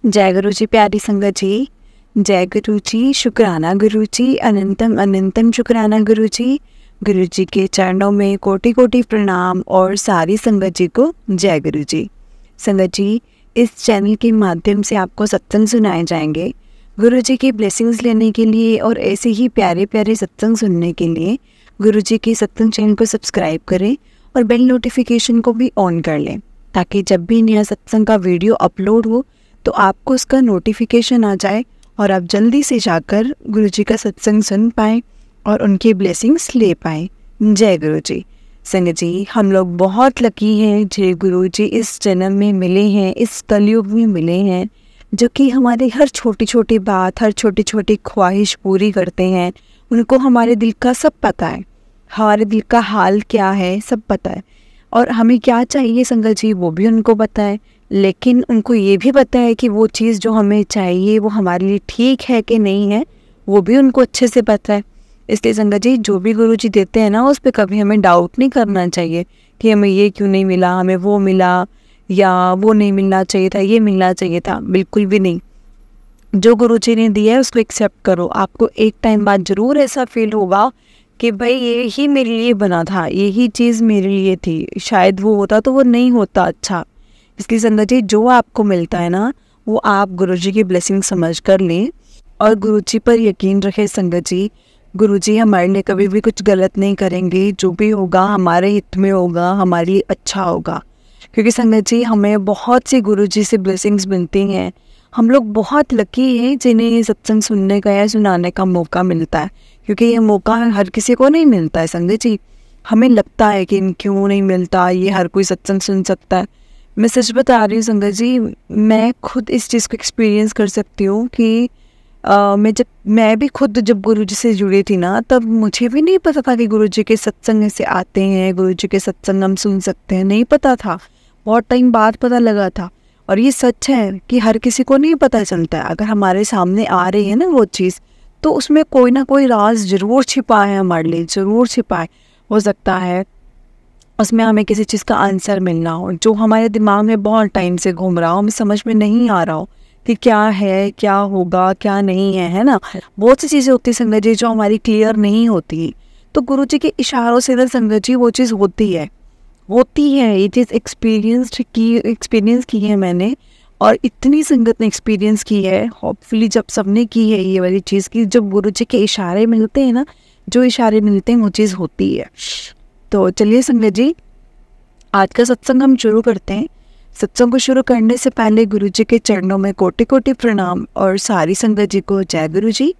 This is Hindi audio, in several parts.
जय गुरु जी प्यारी संगत जी। जय गुरु जी, शुक्राना गुरु जी, अनंतम अनंतम शुक्राना गुरु जी। गुरु जी के चरणों में कोटि कोटि प्रणाम और सारी संगत जी को जय गुरु जी। संगत जी, इस चैनल के माध्यम से आपको सत्संग सुनाए जाएंगे। गुरु जी की ब्लेसिंग्स लेने के लिए और ऐसे ही प्यारे प्यारे सत्संग सुनने के लिए गुरु जी के सत्संग चैनल को सब्सक्राइब करें और बेल नोटिफिकेशन को भी ऑन कर लें, ताकि जब भी नया सत्संग का वीडियो अपलोड हो तो आपको उसका नोटिफिकेशन आ जाए और आप जल्दी से जाकर गुरु जी का सत्संग सुन पाएँ और उनकी ब्लेसिंग्स ले पाएँ। जय गुरु जी। संगत जी, हम लोग बहुत लकी हैं जो गुरु जी इस जन्म में मिले हैं, इस कलयुग में मिले हैं, जो कि हमारी हर छोटी छोटी बात, हर छोटी छोटी ख्वाहिश पूरी करते हैं। उनको हमारे दिल का सब पता है, हमारे दिल का हाल क्या है सब पता है, और हमें क्या चाहिए संगत जी वो भी उनको पता है। लेकिन उनको ये भी पता है कि वो चीज़ जो हमें चाहिए वो हमारे लिए ठीक है कि नहीं है, वो भी उनको अच्छे से पता है। इसलिए संगत जी, जो भी गुरु जी देते हैं ना, उस पर कभी हमें डाउट नहीं करना चाहिए कि हमें ये क्यों नहीं मिला, हमें वो मिला, या वो नहीं मिलना चाहिए था, ये मिलना चाहिए था। बिल्कुल भी नहीं। जो गुरु जी ने दिया है उसको एक्सेप्ट करो। आपको एक टाइम बाद ज़रूर ऐसा फील होगा कि भाई ये ही मेरे लिए बना था, यही चीज़ मेरे लिए थी, शायद वो होता तो वो नहीं होता अच्छा। इसलिए संगत जी, जो आपको मिलता है ना, वो आप गुरु जी की ब्लेसिंग समझ कर लें और गुरु जी पर यकीन रखें। संगत जी, गुरु जी हमारे लिए कभी भी कुछ गलत नहीं करेंगे। जो भी होगा हमारे हित में होगा, हमारे लिए अच्छा होगा। क्योंकि संगत जी, हमें बहुत सी गुरु जी से ब्लेसिंग्स मिलती हैं। हम लोग बहुत लकी हैं जिन्हें ये सत्संग सुनने का या सुनाने का मौका मिलता है, क्योंकि ये मौका हर किसी को नहीं मिलता है। संगत जी, हमें लगता है कि क्यों नहीं मिलता, ये हर कोई सत्संग सुन सकता है। मैं सच बता रही हूँ संगत जी, मैं खुद इस चीज़ को एक्सपीरियंस कर सकती हूँ कि मैं भी खुद जब गुरु जी से जुड़ी थी ना, तब मुझे भी नहीं पता था कि गुरु जी के सत्संग ऐसे आते हैं, गुरु जी के सत्संग हम सुन सकते हैं। नहीं पता था, बहुत टाइम बाद पता लगा था। और ये सच है कि हर किसी को नहीं पता चलता है। अगर हमारे सामने आ रही है ना वो चीज़, तो उसमें कोई ना कोई राज ज़रूर छिपा है, हमारे लिए ज़रूर छिपा है। हो सकता है उसमें हमें किसी चीज़ का आंसर मिलना हो जो हमारे दिमाग में बहुत टाइम से घूम रहा हो, हमें समझ में नहीं आ रहा हो कि क्या है, क्या होगा, क्या नहीं है ना। बहुत सी चीज़ें होती है संगत जी जो हमारी क्लियर नहीं होती, तो गुरु जी के इशारों से ना संगत जी वो चीज़ होती है। ये चीज़ एक्सपीरियंस की है मैंने, और इतनी संगत ने एक्सपीरियंस की है। होपफुली जब सबने की है ये वाली चीज़ की, जब गुरु जी के इशारे मिलते हैं ना, जो इशारे मिलते हैं वो चीज़ होती है। तो चलिए संगत जी, आज का सत्संग हम शुरू करते हैं। सत्संग को शुरू करने से पहले गुरु जी के चरणों में कोटि कोटि प्रणाम और सारी संगत जी को जय गुरु जी।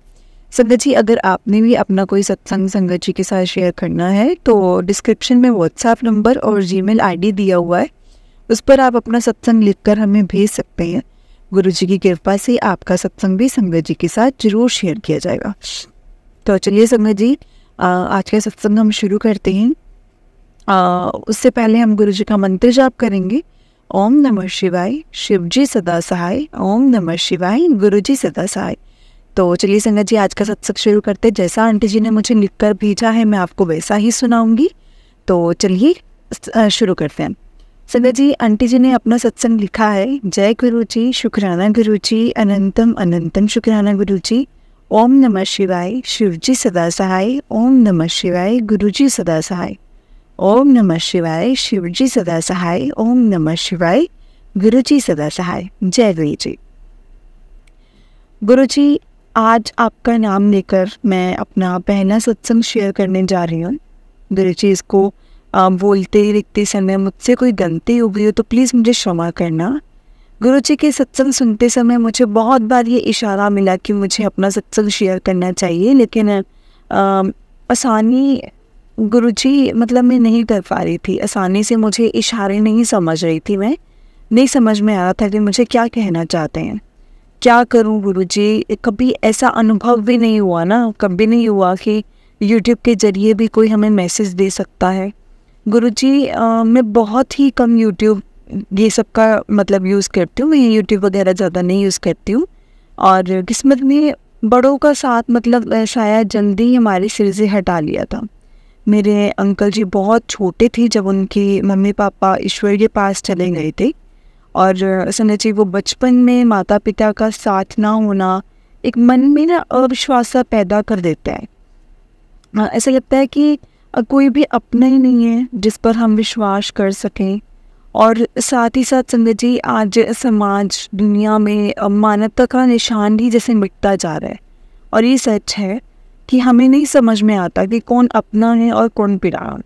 संगत जी, अगर आपने भी अपना कोई सत्संग संगत जी के साथ शेयर करना है तो डिस्क्रिप्शन में व्हाट्सएप नंबर और जीमेल आईडी दिया हुआ है, उस पर आप अपना सत्संग लिखकर हमें भेज सकते हैं। गुरु जी की कृपा से आपका सत्संग भी संगत जी के साथ जरूर शेयर किया जाएगा। तो चलिए संगत जी, आज का सत्संग हम शुरू करते हैं। उससे पहले हम गुरु जी का मंत्र जाप करेंगे। ओम नमः शिवाय, शिव जी सदा सहाय। ओम नमः शिवाय, गुरु जी सदा सहाय। तो चलिए संगत जी, आज का सत्संग शुरू करते हैं। जैसा आंटी जी ने मुझे लिखकर भेजा है, मैं आपको वैसा ही सुनाऊंगी। तो चलिए शुरू करते हैं। संगत जी, आंटी जी ने अपना सत्संग लिखा है। जय गुरु जी, शुक्राना गुरु जी, अनंतम अनंतम शुक्राना गुरु जी। ओम नमः शिवाय, शिव जी सदा सहाय। ओम नमः शिवाय, गुरु जी सदा सहाय। ओम नमः शिवाय, शिव जी सदा सहाय। ओम नमः शिवाय, गुरु जी सदा सहाय। जय गुरु जी। गुरु जी, आज आपका नाम लेकर मैं अपना पहला सत्संग शेयर करने जा रही हूँ। गुरु जी, इसको बोलते लिखते समय मुझसे कोई गलती हो गई हो तो प्लीज़ मुझे क्षमा करना। गुरु जी के सत्संग सुनते समय मुझे बहुत बार ये इशारा मिला कि मुझे अपना सत्संग शेयर करना चाहिए, लेकिन आसानी गुरु जी मतलब मैं नहीं कर पा रही थी। आसानी से मुझे इशारे नहीं समझ रही थी, मैं नहीं समझ में आ रहा था कि मुझे क्या कहना चाहते हैं, क्या करूं गुरु जी। कभी ऐसा अनुभव भी नहीं हुआ ना, कभी नहीं हुआ कि यूट्यूब के ज़रिए भी कोई हमें मैसेज दे सकता है। गुरु जी, मैं बहुत ही कम यूट्यूब ये सब का मतलब यूज़ करती हूँ। मैं यूट्यूब वगैरह ज़्यादा नहीं यूज़ करती हूँ, और किस्मत में बड़ों का साथ मतलब शायद जल्दी हमारे सिर से हटा लिया था। मेरे अंकल जी बहुत छोटे थे जब उनके मम्मी पापा ईश्वर के पास चले गए थे, और संगत जी वो बचपन में माता पिता का साथ ना होना एक मन में ना अविश्वास सा पैदा कर देता है। ऐसा लगता है कि कोई भी अपना ही नहीं है जिस पर हम विश्वास कर सकें। और साथ ही साथ संगत जी आज समाज दुनिया में मानवता का निशान ही जैसे मिटता जा रहा है। और ये सच है कि हमें नहीं समझ में आता कि कौन अपना है और कौन पराया।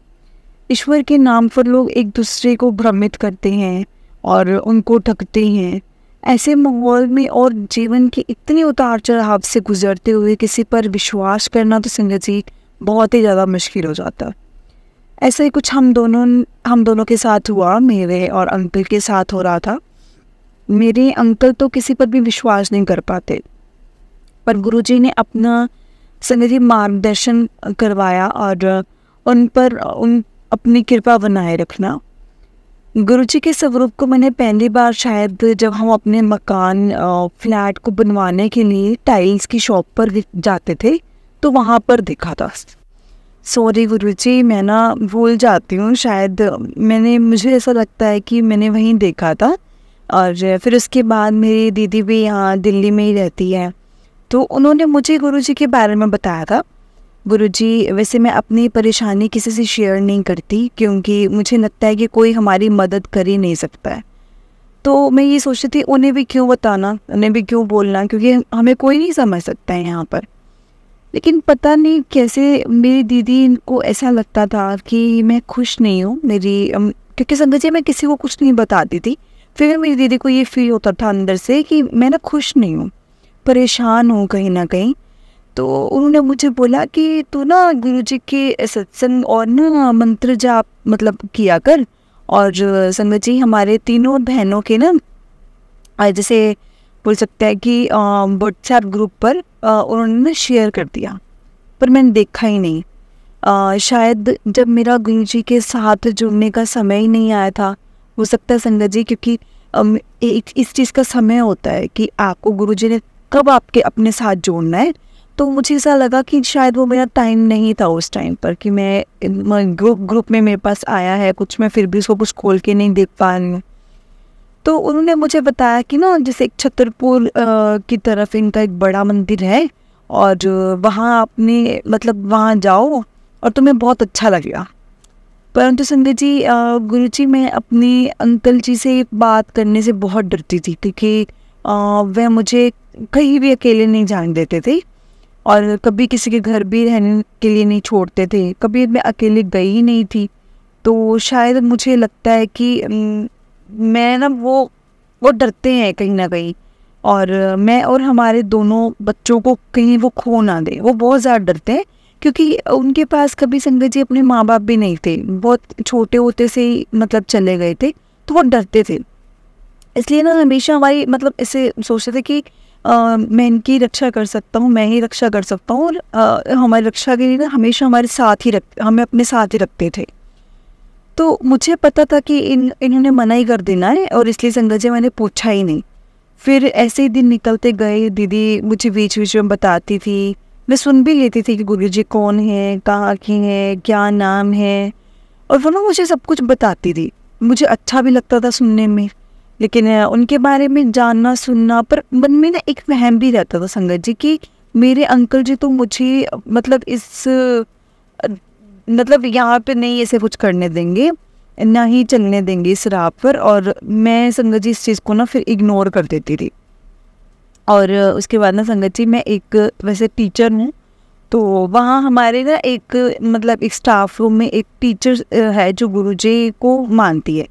ईश्वर के नाम पर लोग एक दूसरे को भ्रमित करते हैं और उनको ठगते हैं। ऐसे माहौल में और जीवन के इतने उतार चढ़ाव से गुजरते हुए किसी पर विश्वास करना तो संगत जी बहुत ही ज़्यादा मुश्किल हो जाता है। ऐसा ही कुछ हम दोनों के साथ हुआ, मेरे और अंकल के साथ हो रहा था। मेरे अंकल तो किसी पर भी विश्वास नहीं कर पाते, पर गुरुजी ने अपना संगत जी मार्गदर्शन करवाया और उन पर अपनी कृपा बनाए रखना। गुरुजी के स्वरूप को मैंने पहली बार शायद जब हम अपने मकान फ्लैट को बनवाने के लिए टाइल्स की शॉप पर जाते थे तो वहाँ पर देखा था। सॉरी गुरुजी, मैं ना भूल जाती हूँ, शायद मुझे ऐसा लगता है कि मैंने वहीं देखा था। और फिर उसके बाद मेरी दीदी भी यहाँ दिल्ली में ही रहती है, तो उन्होंने मुझे गुरुजी के बारे में बताया था। गुरुजी, वैसे मैं अपनी परेशानी किसी से शेयर नहीं करती क्योंकि मुझे लगता है कि कोई हमारी मदद कर ही नहीं सकता है। तो मैं ये सोचती थी उन्हें भी क्यों बताना, उन्हें भी क्यों बोलना, क्योंकि हमें कोई नहीं समझ सकता है यहाँ पर। लेकिन पता नहीं कैसे मेरी दीदी को ऐसा लगता था कि मैं खुश नहीं हूँ क्योंकि संगत जी मैं किसी को कुछ नहीं बताती थी। फिर मेरी दीदी को ये फील होता था अंदर से कि मैं ना खुश नहीं हूँ, परेशान हूँ कहीं ना कहीं। तो उन्होंने मुझे बोला कि तू ना गुरुजी के सत्संग और ना मंत्र जाप किया कर। और संगत जी हमारे तीनों बहनों के ना जैसे बोल सकते हैं कि व्हाट्सएप ग्रुप पर उन्होंने शेयर कर दिया, पर मैंने देखा ही नहीं। शायद जब मेरा गुरुजी के साथ जुड़ने का समय ही नहीं आया था, हो सकता है संगत जी, क्योंकि इस चीज़ का समय होता है कि आपको गुरुजी ने कब आपके अपने साथ जोड़ना है। तो मुझे ऐसा लगा कि शायद वो मेरा टाइम नहीं था उस टाइम पर कि मैं ग्रुप में मेरे पास आया है कुछ, मैं फिर भी उसको कुछ खोल के नहीं देख पा रही हूँ। तो उन्होंने मुझे बताया कि ना जैसे एक छतरपुर की तरफ इनका एक बड़ा मंदिर है और वहाँ अपने वहाँ जाओ और तुम्हें बहुत अच्छा लगेगा। परंतु संगत जी गुरुजी, मैं अपनी अंकल जी से बात करने से बहुत डरती थी क्योंकि वह मुझे कहीं भी अकेले नहीं जाने देते थे और कभी किसी के घर भी रहने के लिए नहीं छोड़ते थे। कभी मैं अकेले गई ही नहीं थी। तो शायद मुझे लगता है कि मैं ना वो डरते हैं कहीं ना कहीं, और मैं और हमारे दोनों बच्चों को कहीं वो खो ना दे, वो बहुत ज़्यादा डरते हैं क्योंकि उनके पास कभी संगत जी अपने माँ बाप भी नहीं थे, बहुत छोटे होते से ही चले गए थे, तो वो डरते थे। इसलिए ना हमेशा हमारी ऐसे सोचते थे कि मैं इनकी रक्षा कर सकता हूँ, मैं ही रक्षा कर सकता हूँ, और हमारी रक्षा के लिए ना हमेशा हमें अपने साथ ही रखते थे। तो मुझे पता था कि इन्होंने मना ही कर देना है और इसलिए संगत जी मैंने पूछा ही नहीं। फिर ऐसे ही दिन निकलते गए, दीदी मुझे बीच बीच में बताती थी, मैं सुन भी लेती थी कि गुरुजी कौन है, कहाँ के हैं, क्या नाम है, और वो ना मुझे सब कुछ बताती थी। मुझे अच्छा भी लगता था सुनने में, लेकिन उनके बारे में जानना सुनना पर मन में ना एक वहम भी रहता था संगत जी कि मेरे अंकल जी तो मुझे यहाँ पे नहीं ऐसे कुछ करने देंगे, ना ही चलने देंगे इस राह पर। और मैं संगत जी इस चीज़ को ना फिर इग्नोर कर देती थी। और उसके बाद ना संगत जी मैं एक वैसे टीचर हूँ, तो वहाँ हमारे ना एक स्टाफ रूम में एक टीचर है जो गुरुजी को मानती है,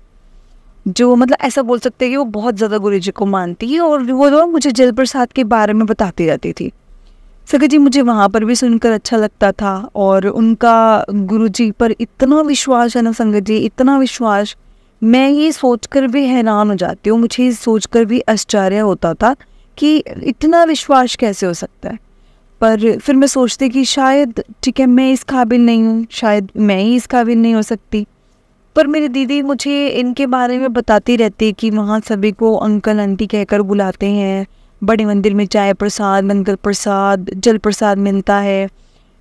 जो ऐसा बोल सकते हैं कि वो बहुत ज़्यादा गुरुजी को मानती है। और वो लोग मुझे जल प्रसाद के बारे में बताती रहती थी। संगत जी मुझे वहाँ पर भी सुनकर अच्छा लगता था और उनका गुरुजी पर इतना विश्वास है ना संगत जी, इतना विश्वास, मैं ये सोचकर भी हैरान हो जाती हूँ, मुझे सोचकर भी आश्चर्य होता था कि इतना विश्वास कैसे हो सकता है। पर फिर मैं सोचती कि शायद ठीक है मैं इस काबिल नहीं हूँ, शायद मैं ही इस काबिल नहीं हो सकती। पर मेरी दीदी मुझे इनके बारे में बताती रहती है कि वहाँ सभी को अंकल आंटी कहकर बुलाते हैं, बड़े मंदिर में चाय प्रसाद, लंगर प्रसाद, जल प्रसाद मिलता है,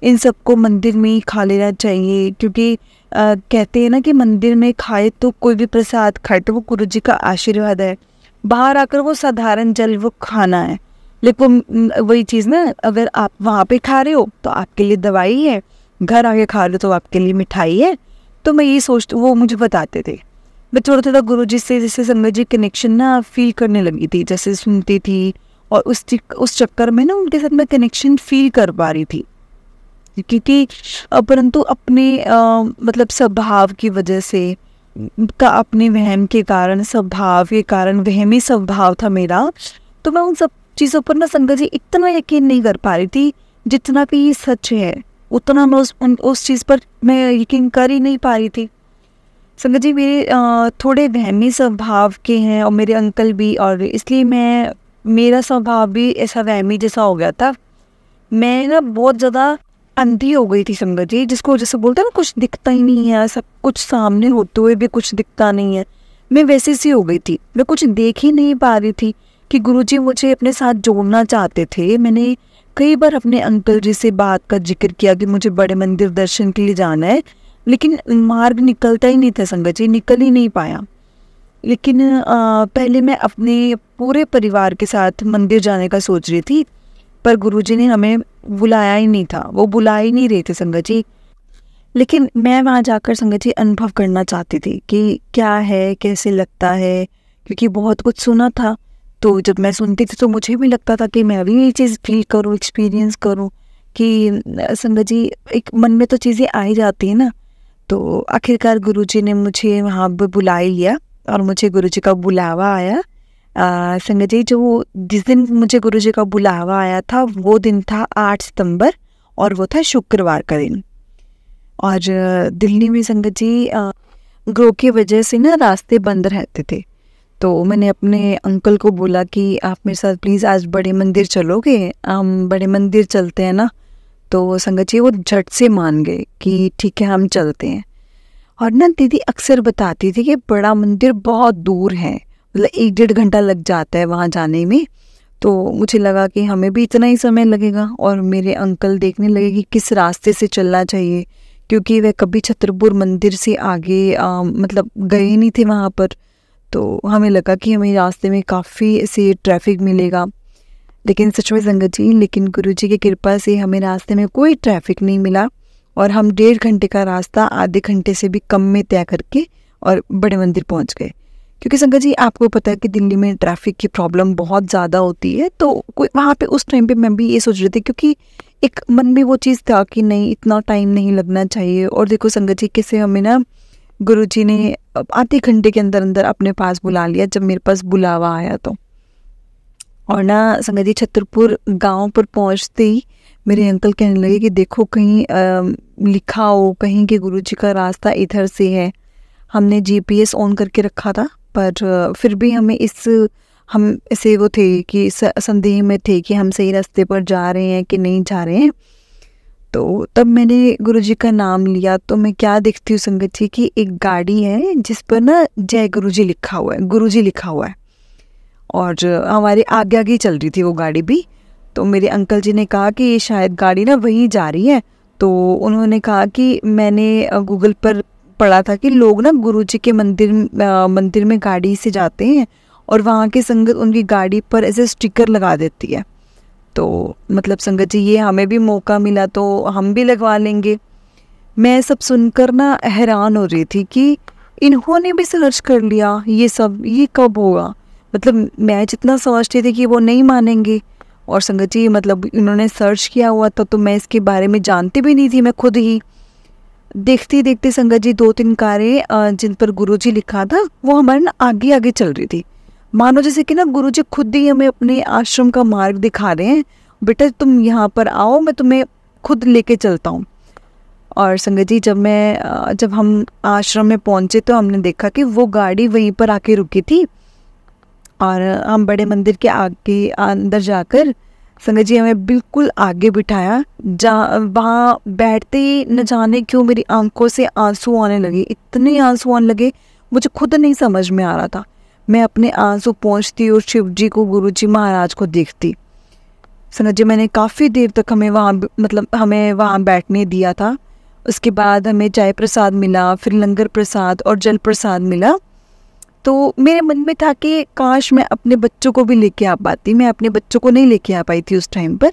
इन सबको मंदिर में ही खा लेना चाहिए क्योंकि कहते हैं ना कि मंदिर में खाए तो कोई भी प्रसाद खाए तो वो गुरुजी का आशीर्वाद है। बाहर आकर वो साधारण जल वो खाना है, लेकिन वही चीज़ ना, अगर आप वहाँ पे खा रहे हो तो आपके लिए दवाई है, घर आके खा रहे हो तो आपके लिए मिठाई है। तो मैं ये सोचती, वो मुझे बताते थे। मैं थोड़ा थोड़ा गुरुजी से जैसे संगत जी कनेक्शन ना फील करने लगी थी, जैसे सुनती थी और उस चक्कर में ना उनके साथ मैं कनेक्शन फील कर पा रही थी। क्योंकि परंतु अपने मतलब स्वभाव की वजह से का अपने वहम के कारण, स्वभाव के कारण, वहमी स्वभाव था मेरा, तो मैं उन सब चीज़ों पर ना संगत जी इतना यकीन नहीं कर पा रही थी जितना कि ये सच है, उतना मैं उस चीज़ पर मैं यकीन कर ही नहीं पा रही थी। संगत जी मेरे थोड़े वहमी स्वभाव के हैं और मेरे अंकल भी, और इसलिए मेरा स्वभाव भी ऐसा वहमी जैसा हो गया था। मैं ना बहुत ज़्यादा अंधी हो गई थी संगत जी, जिसको जैसे बोलते हैं ना कुछ दिखता ही नहीं है, सब कुछ सामने होते हुए भी कुछ दिखता नहीं है, मैं वैसे सी हो गई थी। मैं कुछ देख ही नहीं पा रही थी कि गुरुजी मुझे अपने साथ जोड़ना चाहते थे। मैंने कई बार अपने अंकल जी से बात का जिक्र किया कि मुझे बड़े मंदिर दर्शन के लिए जाना है, लेकिन मार्ग निकलता ही नहीं था संगत जी, निकल ही नहीं पाया। लेकिन पहले मैं अपने पूरे परिवार के साथ मंदिर जाने का सोच रही थी, पर गुरुजी ने हमें बुलाया ही नहीं था, वो बुला ही नहीं रहे थे संगत जी। लेकिन मैं वहाँ जाकर संगत जी अनुभव करना चाहती थी कि क्या है, कैसे लगता है, क्योंकि बहुत कुछ सुना था। तो जब मैं सुनती थी तो मुझे भी लगता था कि मैं भी ये चीज़ फील करूँ, एक्सपीरियंस करूँ कि संगत जी एक मन में तो चीज़ें आ ही जाती है ना। तो आखिरकार गुरुजी ने मुझे वहाँ पर बुला ही लिया और मुझे गुरुजी का बुलावा आया। संगत जी जो जिस दिन मुझे गुरुजी का बुलावा आया था वो दिन था 8 सितंबर और वो था शुक्रवार का दिन। और दिल्ली में संगत जी ग्रो की वजह से ना रास्ते बंद रहते थे, तो मैंने अपने अंकल को बोला कि आप मेरे साथ प्लीज़ आज बड़े मंदिर चलोगे, हम बड़े मंदिर चलते हैं ना। तो संगत जी वो झट से मान गए कि ठीक है हम चलते हैं। और ना दीदी अक्सर बताती थी कि बड़ा मंदिर बहुत दूर है, मतलब 1-1.5 घंटा लग जाता है वहाँ जाने में। तो मुझे लगा कि हमें भी इतना ही समय लगेगा, और मेरे अंकल देखने लगे कि किस रास्ते से चलना चाहिए, क्योंकि वह कभी छतरपुर मंदिर से आगे मतलब गए नहीं थे वहाँ पर। तो हमें लगा कि हमें रास्ते में काफ़ी ऐसे ट्रैफिक मिलेगा, लेकिन सच में संगत जी, लेकिन गुरुजी की कृपा से हमें रास्ते में कोई ट्रैफिक नहीं मिला और हम 1.5 घंटे का रास्ता आधे घंटे से भी कम में तय करके और बड़े मंदिर पहुंच गए। क्योंकि संगत जी आपको पता है कि दिल्ली में ट्रैफिक की प्रॉब्लम बहुत ज़्यादा होती है, तो कोई वहाँ पे उस टाइम पे मैं भी ये सोच रही थी, क्योंकि एक मन में वो चीज़ था कि नहीं इतना टाइम नहीं लगना चाहिए। और देखो संगत जी कैसे हमें ना गुरुजी ने आधे घंटे के अंदर अंदर अपने पास बुला लिया जब मेरे पास बुलावा आया तो। और ना संगत जी छतरपुर गांव पर पहुंचते ही मेरे अंकल कहने लगे कि देखो कहीं लिखा हो कहीं कि गुरुजी का रास्ता इधर से है। हमने जीपीएस ऑन करके रखा था, पर फिर भी हम ऐसे वो थे कि संदेह में थे कि हम सही रास्ते पर जा रहे हैं कि नहीं जा रहे हैं। तो तब मैंने गुरुजी का नाम लिया तो मैं क्या देखती हूँ संगत जी की एक गाड़ी है जिस पर ना जय गुरुजी लिखा हुआ है, गुरुजी लिखा हुआ है, और हमारे आगे आगे चल रही थी वो गाड़ी भी। तो मेरे अंकल जी ने कहा कि ये शायद गाड़ी ना वहीं जा रही है। तो उन्होंने कहा कि मैंने गूगल पर पढ़ा था कि लोग ना गुरुजी के मंदिर में गाड़ी से जाते हैं और वहाँ की संगत उनकी गाड़ी पर ऐसे स्टिकर लगा देती है। तो मतलब संगत जी ये हमें भी मौका मिला तो हम भी लगवा लेंगे। मैं सब सुनकर ना हैरान हो रही थी कि इन्होंने भी सर्च कर लिया ये सब, ये कब होगा। मतलब मैं जितना समझती थी कि वो नहीं मानेंगे, और संगत जी मतलब इन्होंने सर्च किया हुआ था तो मैं इसके बारे में जानती भी नहीं थी। मैं खुद ही देखते देखते संगत जी 2-3 कारें जिन पर गुरुजी लिखा था वो हमारे ना आगे आगे चल रही थी, मानो जैसे कि ना गुरुजी खुद ही हमें अपने आश्रम का मार्ग दिखा रहे हैं, बेटा तुम यहाँ पर आओ मैं तुम्हें खुद लेके चलता हूँ। और संगत जी जब हम आश्रम में पहुँचे तो हमने देखा कि वो गाड़ी वहीं पर आके रुकी थी, और हम बड़े मंदिर के आगे अंदर जाकर संगत जी हमें बिल्कुल आगे बिठाया। वहाँ बैठते ही न जाने क्यों मेरी आंखों से आंसू आने लगे, इतने आंसू आने लगे मुझे खुद नहीं समझ में आ रहा था। मैं अपने आंसू पोंछती और शिव जी को, गुरुजी महाराज को देखती। संगत जी मैंने काफ़ी देर तक हमें वहाँ बैठने दिया था। उसके बाद हमें चाय प्रसाद मिला, फिर लंगर प्रसाद और जल प्रसाद मिला। तो मेरे मन में था कि काश मैं अपने बच्चों को भी लेके आ पाती। मैं अपने बच्चों को नहीं लेके आ पाई थी उस टाइम पर,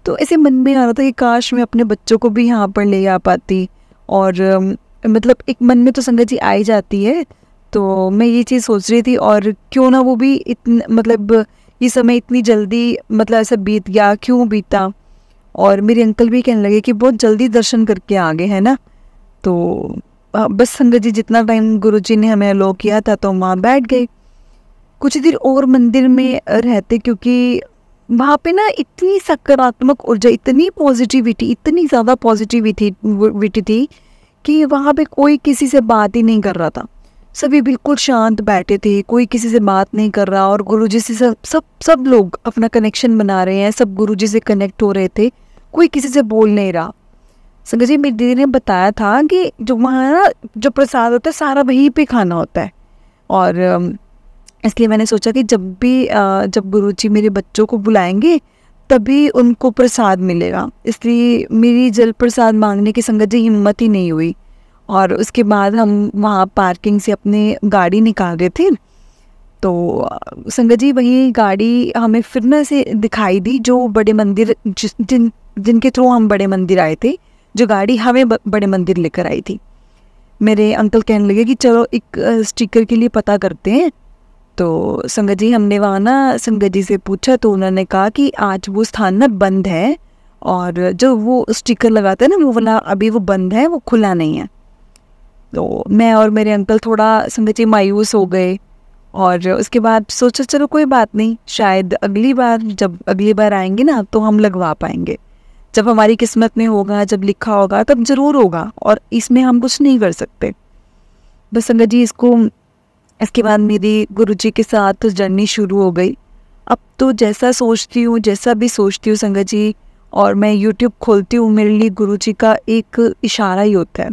तो ऐसे मन में आ रहा था कि काश मैं अपने बच्चों को भी यहाँ पर ले आ पाती। और मतलब एक मन में तो संगत जी आ ही जाती है। तो मैं ये चीज़ सोच रही थी, और क्यों ना वो भी इतन मतलब ये समय इतनी जल्दी मतलब ऐसा बीत गया, क्यों बीता। और मेरे अंकल भी कहने लगे कि बहुत जल्दी दर्शन करके आ गए है ना। तो बस संगत जी जितना टाइम गुरुजी ने हमें अलो किया था तो वहाँ बैठ गए कुछ देर और मंदिर में रहते, क्योंकि वहाँ पे ना इतनी सकारात्मक ऊर्जा, इतनी पॉजिटिविटी, इतनी ज़्यादा पॉजिटिविटी थी कि वहाँ पे कोई किसी से बात ही नहीं कर रहा था। सभी बिल्कुल शांत बैठे थे, कोई किसी से बात नहीं कर रहा, और गुरुजी से सब लोग अपना कनेक्शन बना रहे हैं, सब गुरुजी से कनेक्ट हो रहे थे, कोई किसी से बोल नहीं रहा। संगत जी मेरी दीदी ने बताया था कि जो वहाँ ना जो प्रसाद होता है सारा वहीं पे खाना होता है, और इसलिए मैंने सोचा कि जब गुरुजी मेरे बच्चों को बुलाएंगे तभी उनको प्रसाद मिलेगा। इसलिए मेरी जल प्रसाद मांगने की संगत जी हिम्मत ही नहीं हुई। और उसके बाद हम वहाँ पार्किंग से अपनी गाड़ी निकाल रहे थे, तो संगत जी वही गाड़ी हमें फिर ना से दिखाई दी, जो बड़े मंदिर जिनके थ्रू हम बड़े मंदिर आए थे, जो गाड़ी हमें बड़े मंदिर लेकर आई थी। मेरे अंकल कहने लगे कि चलो एक स्टिकर के लिए पता करते हैं। तो संगत जी हमने वहाँ ना संगत जी से पूछा, तो उन्होंने कहा कि आज वो स्थान ना बंद है, और जो वो स्टिकर लगाते हैं ना वो वाला अभी वो बंद है, वो खुला नहीं है। तो मैं और मेरे अंकल थोड़ा संगत जी मायूस हो गए, और उसके बाद सोचा चलो कोई बात नहीं, शायद जब अगली बार आएंगे ना तो हम लगवा पाएंगे। जब हमारी किस्मत में होगा, जब लिखा होगा तब ज़रूर होगा, और इसमें हम कुछ नहीं कर सकते। बस संगत जी इसके बाद मेरी गुरुजी के साथ जर्नी शुरू हो गई। अब तो जैसा भी सोचती हूँ संगत जी, और मैं यूट्यूब खोलती हूँ, मेरे लिए गुरुजी का एक इशारा ही होता है।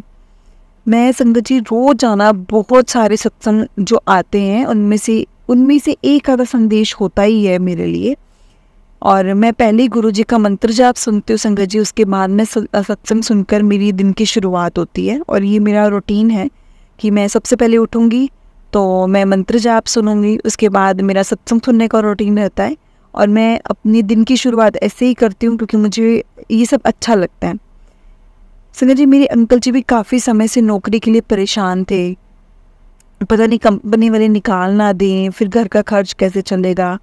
मैं संगत जी रोज़ाना बहुत सारे सत्संग जो आते हैं उनमें से एक आधा संदेश होता ही है मेरे लिए। और मैं पहले गुरुजी का मंत्र जाप सुनती हूँ संगत जी, उसके बाद में सत्संग सुनकर मेरी दिन की शुरुआत होती है। और ये मेरा रूटीन है कि मैं सबसे पहले उठूँगी तो मैं मंत्र जाप सुनूंगी, उसके बाद मेरा सत्संग सुनने का रूटीन रहता है। और मैं अपनी दिन की शुरुआत ऐसे ही करती हूँ क्योंकि मुझे ये सब अच्छा लगता है। संगत जी मेरे अंकल जी भी काफ़ी समय से नौकरी के लिए परेशान थे, पता नहीं कंपनी वाले निकाल ना दें, फिर घर का खर्च कैसे चलेगा।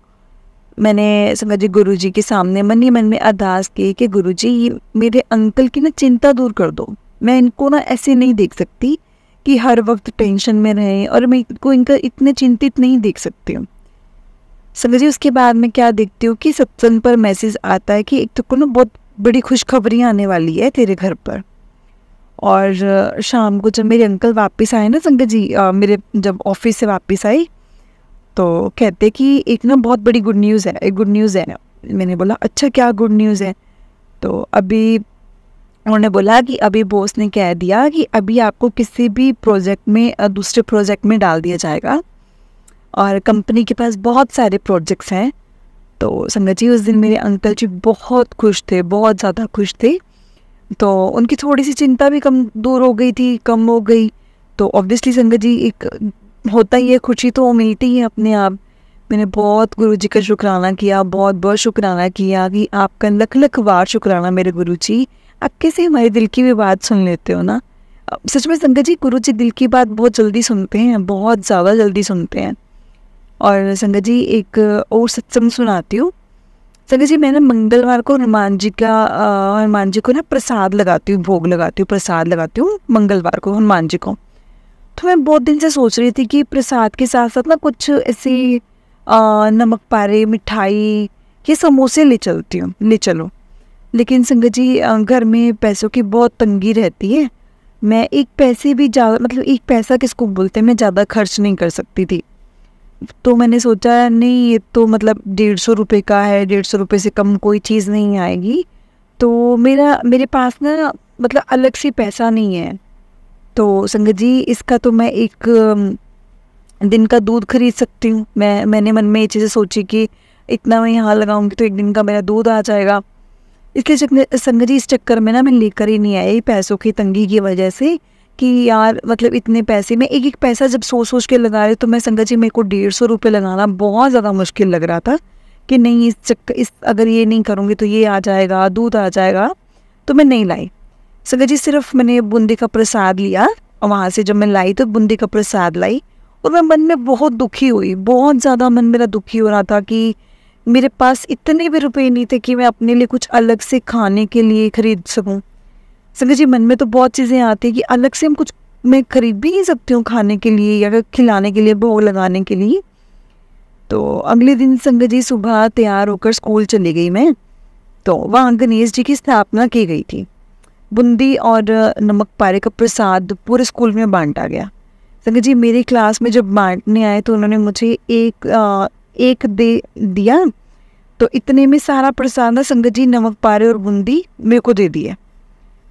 मैंने संगत जी गुरुजी के सामने मन ही मन में अरदास की कि गुरुजी मेरे अंकल की ना चिंता दूर कर दो। मैं इनको ना ऐसे नहीं देख सकती कि हर वक्त टेंशन में रहें, और मैं इनको इनका इतने चिंतित नहीं देख सकती हूँ। संगत जी उसके बाद मैं क्या देखती हूँ कि सत्संग पर मैसेज आता है कि एक तो को ना बहुत बड़ी खुशखबरी आने वाली है तेरे घर पर। और शाम को जब मेरे अंकल वापस आए ना संगत जी, मेरे जब ऑफिस से वापस आई तो कहते कि एक ना बहुत बड़ी गुड न्यूज़ है। मैंने बोला अच्छा क्या गुड न्यूज़ है। तो अभी उन्होंने बोला कि अभी बॉस ने कह दिया कि अभी आपको किसी भी प्रोजेक्ट में दूसरे प्रोजेक्ट में डाल दिया जाएगा, और कंपनी के पास बहुत सारे प्रोजेक्ट्स हैं। तो संगत जी उस दिन मेरे अंकल जी बहुत खुश थे, बहुत ज़्यादा खुश थे। तो उनकी थोड़ी सी चिंता भी कम हो गई। तो ऑब्वियसली संगत जी एक होता ही है, खुशी तो मिलती है अपने आप। मैंने बहुत गुरुजी का शुक्राना किया, बहुत शुक्राना किया कि आपका लख बार शुक्राना मेरे गुरुजी, आप कैसे हमारे दिल की भी बात सुन लेते हो ना। सच में संगत जी गुरुजी दिल की बात बहुत जल्दी सुनते हैं, बहुत ज़्यादा जल्दी सुनते हैं। और संगत जी एक और सत्संग सुनाती हूँ। संगत जी मैं ना मंगलवार को हनुमान जी को ना प्रसाद लगाती हूँ, भोग लगाती हूँ, प्रसाद लगाती हूँ मंगलवार को हनुमान जी को। तो मैं बहुत दिन से सोच रही थी कि प्रसाद के साथ साथ ना कुछ ऐसे नमक पारे, मिठाई, ये समोसे ले चलो। लेकिन संगत जी घर में पैसों की बहुत तंगी रहती है। मैं एक पैसा किसको बोलते हैं, मैं ज़्यादा खर्च नहीं कर सकती थी। तो मैंने सोचा नहीं ये तो मतलब 150 रुपये का है, 150 रुपये से कम कोई चीज़ नहीं आएगी। तो मेरे पास ना मतलब अलग से पैसा नहीं है। तो संगत जी इसका तो मैं एक दिन का दूध खरीद सकती हूँ। मैंने मन में ये चीज़ें सोची कि इतना मैं यहाँ लगाऊंगी तो एक दिन का मेरा दूध आ जाएगा। इसलिए संगत जी इस चक्कर में ना मैं लेकर ही नहीं आई, पैसों की तंगी की वजह से कि यार मतलब इतने पैसे, मैं एक एक पैसा जब सोच सोच के लगा रही, तो मैं संगत जी मेरे को 150 रुपये लगाना बहुत ज़्यादा मुश्किल लग रहा था कि नहीं, इस अगर ये नहीं करूँगी तो ये आ जाएगा, दूध आ जाएगा, तो मैं नहीं लाई। संगत जी सिर्फ मैंने बूंदी का प्रसाद लिया, और वहाँ से जब मैं लाई तो बूंदी का प्रसाद लाई, और मैं मन में बहुत दुखी हुई, बहुत ज़्यादा मन मेरा दुखी हो रहा था कि मेरे पास इतने भी रुपए नहीं थे कि मैं अपने लिए कुछ अलग से खाने के लिए खरीद सकूं। संगत जी मन में तो बहुत चीज़ें आती हैं कि अलग से हम कुछ मैं खरीद भी नहीं सकती हूँ खाने के लिए या खिलाने के लिए, भोग लगाने के लिए। तो अगले दिन संगत जी सुबह तैयार होकर स्कूल चली गई मैं। तो वहाँ गणेश जी की स्थापना की गई थी। बूंदी और नमक पारे का प्रसाद पूरे स्कूल में बांटा गया। संगत जी मेरी क्लास में जब बांटने आए तो उन्होंने मुझे एक दे दिया, तो इतने में सारा प्रसाद ना संगत जी नमक पारे और बूंदी मेरे को दे दिया।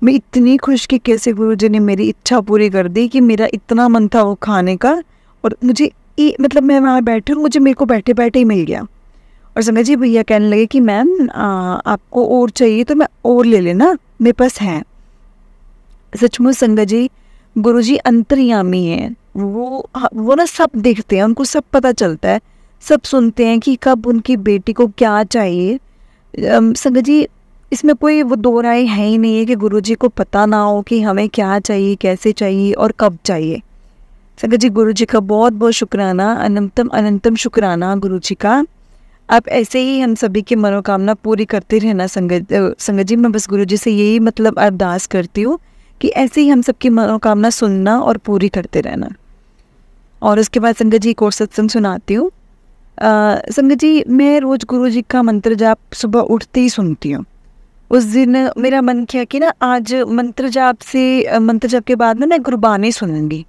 मैं इतनी खुश कि कैसे गुरु जी ने मेरी इच्छा पूरी कर दी कि मेरा इतना मन था वो खाने का, और मुझे मतलब मैं वहाँ बैठी हूँ, मुझे मेरे को बैठे बैठे ही मिल गया। और संगत जी भैया कहने लगे कि मैम आपको और चाहिए तो मैं और ले लेना, मेरे पास है। सचमुच संगत जी गुरुजी अंतर्यामी हैं, वो ना सब देखते हैं, उनको सब पता चलता है, सब सुनते हैं कि कब उनकी बेटी को क्या चाहिए। संगत जी इसमें कोई वो दो राय है ही नहीं है कि गुरुजी को पता ना हो कि हमें क्या चाहिए, कैसे चाहिए और कब चाहिए। संगत जी गुरुजी का बहुत बहुत शुक्राना, अनंतम अनंतम शुक्राना गुरुजी का। आप ऐसे ही हम सभी की मनोकामना पूरी करते रहना संगत जी। मैं बस गुरुजी से यही मतलब अरदास करती हूँ कि ऐसे ही हम सबकी मनोकामना सुनना और पूरी करते रहना। और उसके बाद संगत जी को सत्संग सुनाती हूँ। संगत जी मैं रोज़ गुरुजी का मंत्र जाप सुबह उठते ही सुनती हूँ। उस दिन मेरा मन किया कि ना आज मंत्र जाप के बाद में मैं गुरबानी सुनूंगी।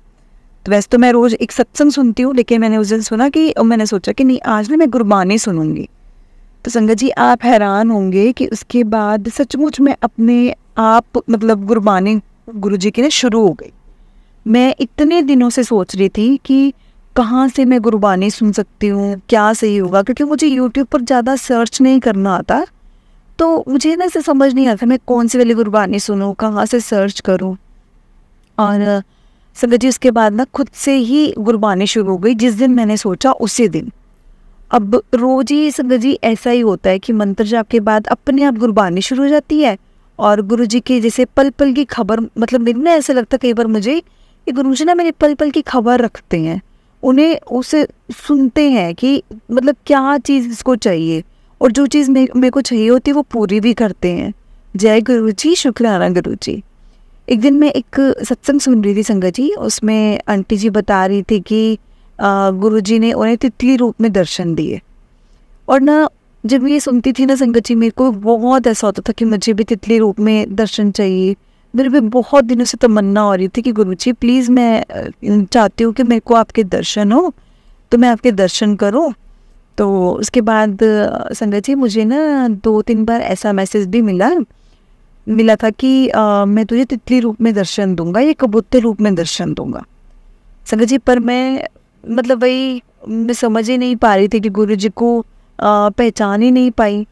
तो वैसे तो मैं रोज़ एक सत्संग सुनती हूँ, लेकिन मैंने उस दिन सुना कि मैंने सोचा कि नहीं आज ना मैं गुरबानी सुनूंगी। तो संगत जी आप हैरान होंगे कि उसके बाद सचमुच मैं अपने आप मतलब गुरबानी गुरुजी की ना शुरू हो गई। मैं इतने दिनों से सोच रही थी कि कहाँ से मैं गुरबानी सुन सकती हूँ, क्या सही होगा, क्योंकि मुझे यूट्यूब पर ज़्यादा सर्च नहीं करना आता, तो मुझे ना ऐसे समझ नहीं आता मैं कौन सी वाली गुरबानी सुनूँ, कहाँ से सर्च करूँ। और संगत जी उसके बाद ना खुद से ही गुरबानी शुरू हो गई। जिस दिन मैंने सोचा उसी दिन। अब रोज ही संगत जी ऐसा ही होता है कि मंत्र जाप के बाद अपने आप गुरबानी शुरू हो जाती है, और गुरुजी के जैसे पल पल की खबर, मतलब मेरे ना ऐसा लगता है कई बार मुझे कि गुरुजी ना मेरे पल पल की खबर रखते हैं, उन्हें उसे सुनते हैं कि मतलब क्या चीज़ इसको चाहिए, और जो चीज़ मेरे को चाहिए होती है वो पूरी भी करते हैं। जय गुरुजी, शुक्राना गुरुजी। एक दिन मैं एक सत्संग सुन रही थी संगत जी, उसमें आंटी जी बता रही थी कि गुरुजी ने उन्हें तितली रूप में दर्शन दिए। और ना जब ये सुनती थी ना संगत जी मेरे को बहुत ऐसा होता था कि मुझे भी तितली रूप में दर्शन चाहिए। मेरे भी बहुत दिनों से तमन्ना हो रही थी कि गुरुजी प्लीज़ मैं चाहती हूँ कि मेरे को आपके दर्शन हो, तो मैं आपके दर्शन करूँ। तो उसके बाद संगत जी मुझे ना 2-3 बार ऐसा मैसेज भी मिला था कि मैं तुझे तितली रूप में दर्शन दूंगा या कबूतर रूप में दर्शन दूंगा। संगत जी पर मैं मतलब वही मैं समझ ही नहीं पा रही थी कि गुरुजी को पहचान ही नहीं पाई।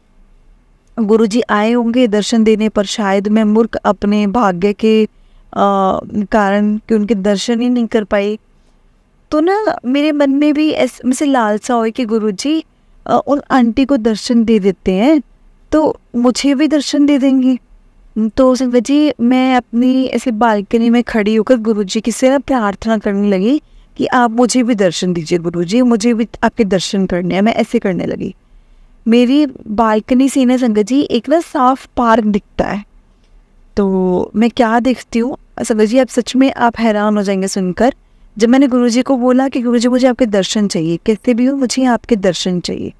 गुरुजी आए होंगे दर्शन देने पर, शायद मैं मूर्ख अपने भाग्य के कारण कि उनके दर्शन ही नहीं कर पाई। तो ना मेरे मन में भी ऐसे लालसा हो कि गुरुजी उन आंटी को दर्शन दे देते हैं तो मुझे भी दर्शन दे देंगी। तो संगत जी मैं अपनी ऐसे बालकनी में खड़ी होकर गुरुजी की से ना प्रार्थना करने लगी कि आप मुझे भी दर्शन दीजिए गुरुजी, मुझे भी आपके दर्शन करने हैं। मैं ऐसे करने लगी। मेरी बालकनी से ना संगत जी एक ना साफ पार्क दिखता है। तो मैं क्या देखती हूँ संगत जी, आप सच में आप हैरान हो जाएंगे सुनकर। जब मैंने गुरुजी को बोला कि गुरुजी मुझे आपके दर्शन चाहिए, कैसे भी हो मुझे आपके दर्शन चाहिए,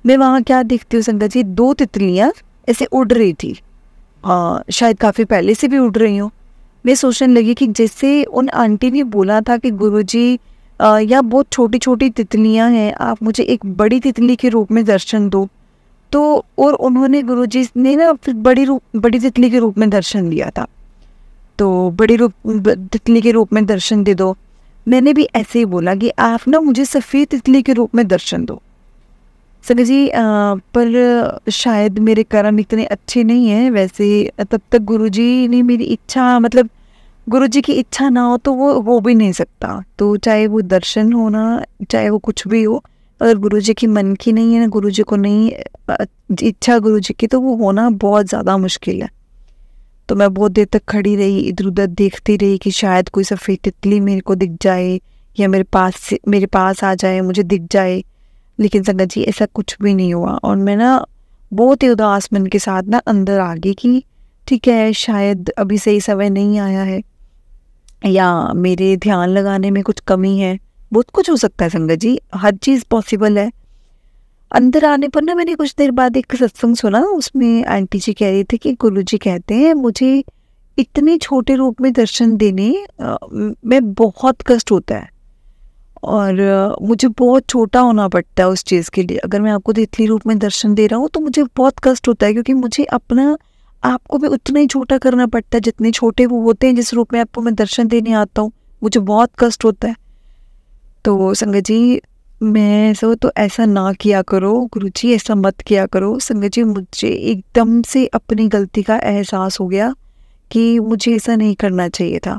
मैं वहाँ क्या देखती हूँ संगत जी, 2 तितलियाँ ऐसे उड़ रही थी। शायद काफ़ी पहले से भी उड़ रही हूँ। मैं सोचने लगी कि जैसे उन आंटी ने बोला था कि गुरुजी या बहुत छोटी छोटी तितलियाँ हैं, आप मुझे एक बड़ी तितली के रूप में दर्शन दो। तो और उन्होंने गुरुजी ने ना फिर बड़ी तितली के रूप में दर्शन दिया था। तो तितली के रूप में दर्शन दे दो। मैंने भी ऐसे ही बोला कि आप ना मुझे सफ़ेद तितली के रूप में दर्शन दो। संगत जी पर शायद मेरे कर्म इतने अच्छे नहीं हैं वैसे, तब तक गुरुजी ने मेरी इच्छा मतलब गुरुजी की इच्छा ना हो तो वो हो भी नहीं सकता। तो चाहे वो दर्शन होना, चाहे वो कुछ भी हो, अगर गुरुजी की मन की नहीं है ना, गुरुजी को नहीं इच्छा गुरुजी की, तो वो होना बहुत ज़्यादा मुश्किल है। तो मैं बहुत देर तक खड़ी रही, इधर उधर देखती रही कि शायद कोई सफ़ेद तितली मेरे को दिख जाए या मेरे पास आ जाए, मुझे दिख जाए। लेकिन संगत जी ऐसा कुछ भी नहीं हुआ। और मैं ना बहुत ही उदास मन के साथ ना अंदर आ गई कि ठीक है, शायद अभी सही समय नहीं आया है, या मेरे ध्यान लगाने में कुछ कमी है। बहुत कुछ हो सकता है संगत जी, हर चीज़ पॉसिबल है। अंदर आने पर ना मैंने कुछ देर बाद एक सत्संग सुना, उसमें आंटी जी कह रही थी कि गुरुजी कहते हैं मुझे इतने छोटे रूप में दर्शन देने में बहुत कष्ट होता है, और मुझे बहुत छोटा होना पड़ता है उस चीज़ के लिए। अगर मैं आपको तितली रूप में दर्शन दे रहा हूँ तो मुझे बहुत कष्ट होता है, क्योंकि मुझे अपना आपको भी उतना ही छोटा करना पड़ता है जितने छोटे वो होते हैं जिस रूप में आपको मैं दर्शन देने आता हूँ। मुझे बहुत कष्ट होता है। तो संगत जी मैं तो ऐसा ना किया करो गुरुजी, ऐसा मत किया करो। संगत जी मुझे एकदम से अपनी गलती का एहसास हो गया कि मुझे ऐसा नहीं करना चाहिए था।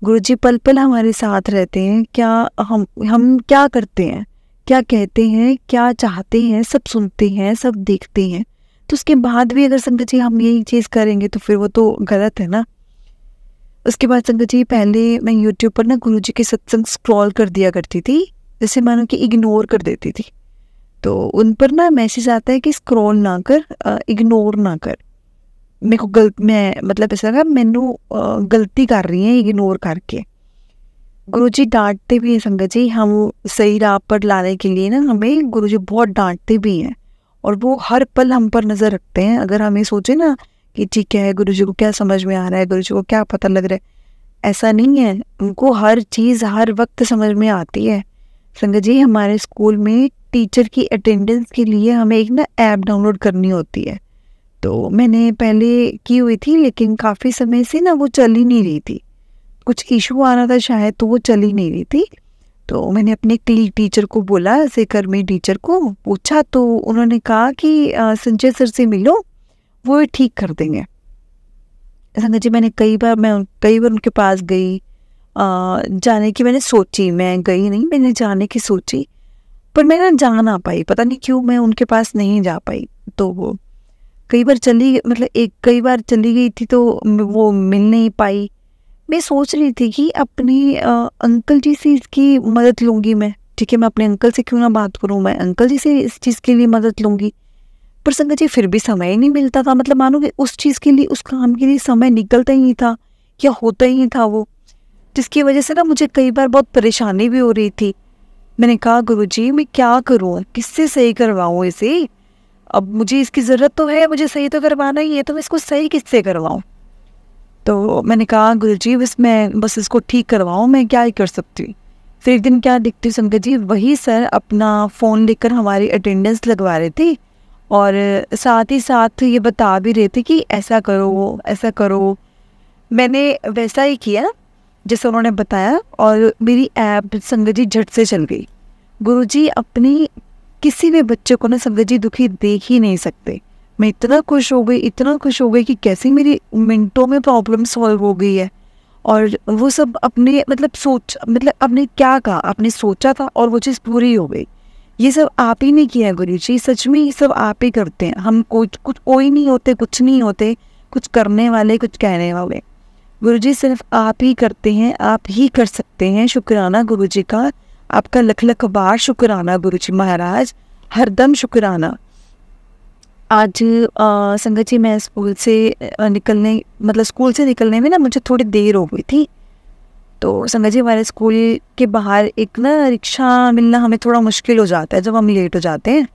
गुरुजी पल पल हमारे साथ रहते हैं। क्या हम क्या करते हैं, क्या कहते हैं, क्या चाहते हैं, सब सुनते हैं, सब देखते हैं। तो उसके बाद भी अगर संगत जी हम यही चीज़ करेंगे तो फिर वो तो गलत है ना। उसके बाद संगत जी पहले मैं यूट्यूब पर ना गुरुजी के सत्संग स्क्रॉल कर दिया करती थी, जैसे मानो कि इग्नोर कर देती थी। तो उन पर ना मैसेज आता है कि स्क्रॉल ना कर, इग्नोर ना कर। मेरे को मैं मतलब ऐसा लगा मैनू गलती कर रही है इग्नोर करके। गुरुजी डांटते भी हैं संगत जी, हम सही राह पर लाने के लिए ना हमें गुरुजी बहुत डांटते भी हैं, और वो हर पल हम पर नज़र रखते हैं। अगर हमें सोचे ना कि ठीक है गुरुजी को क्या समझ में आ रहा है, गुरुजी को क्या पता लग रहा है, ऐसा नहीं है। उनको हर चीज़ हर वक्त समझ में आती है। संगत जी हमारे स्कूल में टीचर की अटेंडेंस के लिए हमें एक ना ऐप डाउनलोड करनी होती है। तो मैंने पहले की हुई थी, लेकिन काफ़ी समय से ना वो चल ही नहीं रही थी, कुछ इशू आ रहा था शायद, तो वो चल ही नहीं रही थी। तो मैंने अपने टीचर को बोला, सहकर्मी टीचर को पूछा, तो उन्होंने कहा कि संजय सर से मिलो, वो ठीक कर देंगे। संगत जी मैं कई बार उनके पास गई, जाने की मैंने सोची, मैं गई नहीं, मैंने जाने की सोची, पर मैं ना जा ना पाई। पता नहीं क्यों मैं उनके पास नहीं जा पाई। तो वो कई बार चली गई थी तो वो मिल नहीं पाई। मैं सोच रही थी कि अपने अंकल जी से इसकी मदद लूँगी मैं। ठीक है, मैं अपने अंकल से क्यों ना बात करूँ, मैं अंकल जी से इस चीज़ के लिए मदद लूँगी। पर संगत जी फिर भी समय ही नहीं मिलता था। मतलब मानो कि उस चीज़ के लिए, उस काम के लिए समय निकलता ही नहीं था, या होता ही नहीं था वो, जिसकी वजह से ना मुझे कई बार बहुत परेशानी भी हो रही थी। मैंने कहा गुरुजी मैं क्या करूँ, किससे सही करवाऊँ इसे? अब मुझे इसकी ज़रूरत तो है, मुझे सही तो करवाना ही है, तो मैं इसको सही किससे करवाऊँ? तो मैंने कहा गुरुजी बस इसको ठीक करवाऊँ, मैं क्या ही कर सकती हूँ। फिर एक दिन क्या दिखती संगत जी, वही सर अपना फ़ोन लेकर हमारी अटेंडेंस लगवा रहे थे, और साथ ही साथ ये बता भी रहे थे कि ऐसा करो ऐसा करो। मैंने वैसा ही किया जैसे उन्होंने बताया, और मेरी ऐप संगत जी झट से चल गई। गुरुजी अपनी किसी भी बच्चे को ना संगत जी दुखी देख ही नहीं सकते। मैं इतना खुश हो गई कि कैसे मेरी मिनटों में प्रॉब्लम सॉल्व हो गई है। और वो सब अपने आपने क्या कहा, आपने सोचा था और वो चीज़ पूरी हो गई। ये सब आप ही ने किया है गुरुजी, सच में ये सब आप ही करते हैं। हम कोई नहीं होते, कुछ नहीं होते, कुछ करने वाले, कुछ कहने वाले। गुरुजी सिर्फ आप ही करते हैं, आप ही कर सकते हैं। शुक्राना गुरुजी का, आपका लख लख बार शुक्राना गुरुजी महाराज, हरदम शुक्राना। आज संगत जी मैं स्कूल से निकलने में ना मुझे थोड़ी देर हो गई थी। तो संगत जी हमारे स्कूल के बाहर एक ना रिक्शा मिलना हमें थोड़ा मुश्किल हो जाता है जब हम लेट हो जाते हैं।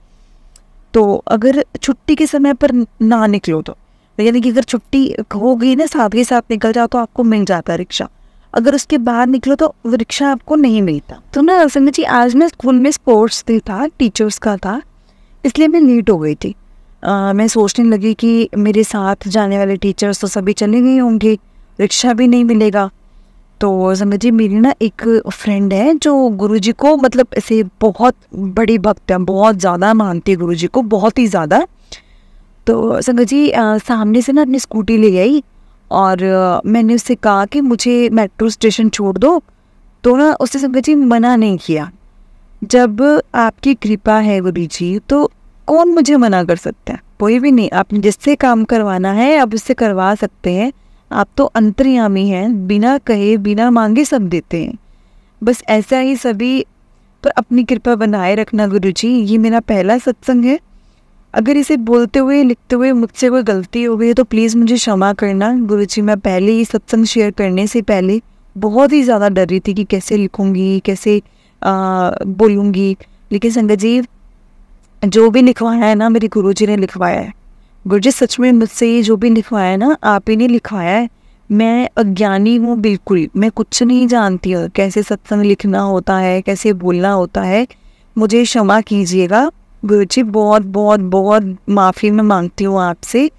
तो अगर छुट्टी के समय पर ना निकलो तो यानी कि अगर छुट्टी हो गई ना, साथ के साथ निकल जाओ तो आपको मिल जाता है रिक्शा। अगर उसके बाद निकलो तो वो रिक्शा आपको नहीं मिलता। तो ना संगत जी आज ना स्कूल में स्पोर्ट्स डे था, टीचर्स का था, इसलिए मैं लेट हो गई थी। मैं सोचने लगी कि मेरे साथ जाने वाले टीचर्स तो सभी चले गए होंगे, रिक्शा भी नहीं मिलेगा। तो संगत जी मेरी ना एक फ्रेंड है जो गुरुजी को मतलब ऐसे बहुत बड़ी भक्त है, बहुत ज़्यादा मानती है गुरुजी को, बहुत ही ज़्यादा। तो संगत जी सामने से ना अपनी स्कूटी ले आई और मैंने उससे कहा कि मुझे मेट्रो स्टेशन छोड़ दो, तो ना उसने संगत जी मना नहीं किया। जब आपकी कृपा है गुरु जी, तो कौन मुझे मना कर सकता है? कोई भी नहीं। आपने जिससे काम करवाना है आप उससे करवा सकते हैं। आप तो अंतर्यामी हैं, बिना कहे बिना मांगे सब देते हैं। बस ऐसा ही सभी पर अपनी कृपा बनाए रखना गुरु जी। ये मेरा पहला सत्संग है, अगर इसे बोलते हुए लिखते हुए मुझसे कोई गलती हो गई है तो प्लीज़ मुझे क्षमा करना गुरु जी। मैं पहले ही सत्संग शेयर करने से पहले बहुत ही ज़्यादा डर रही थी कि कैसे लिखूँगी, कैसे बोलूँगी। लेकिन संगत जी, जो भी लिखवाया है ना मेरे गुरु जी ने लिखवाया है। गुरु जी सच में मुझसे ये जो भी लिखवाया है ना आप ही ने लिखवाया है। मैं अज्ञानी हूँ बिल्कुल, मैं कुछ नहीं जानती हूँ कैसे सत्संग लिखना होता है, कैसे बोलना होता है। मुझे क्षमा कीजिएगा गुरु जी, बहुत बहुत बहुत माफ़ी मैं मांगती हूँ आपसे।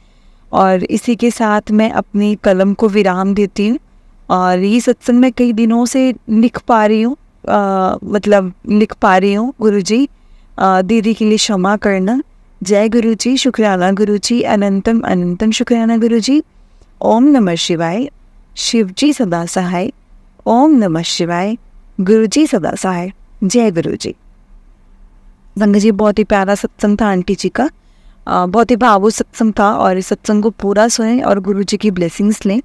और इसी के साथ मैं अपनी कलम को विराम देती हूँ। और ये सत्संग मैं कई दिनों से लिख पा रही हूँ, मतलब लिख पा रही हूँ गुरु जी। दीदी के लिए क्षमा करना। जय गुरु जी, शुक्राना गुरु जी, अनंतम अनंतम शुक्राना गुरु जी। ओम नमः शिवाय। शिव जी सदा सहाय। ओम नमः शिवाय। गुरु जी सदा सहाय। जय गुरु जी। संगत जी, बहुत ही प्यारा सत्संग था आंटी जी का, बहुत ही भावुक सत्संग था। और इस सत्संग को पूरा सुने और गुरु जी की ब्लेसिंग्स लें।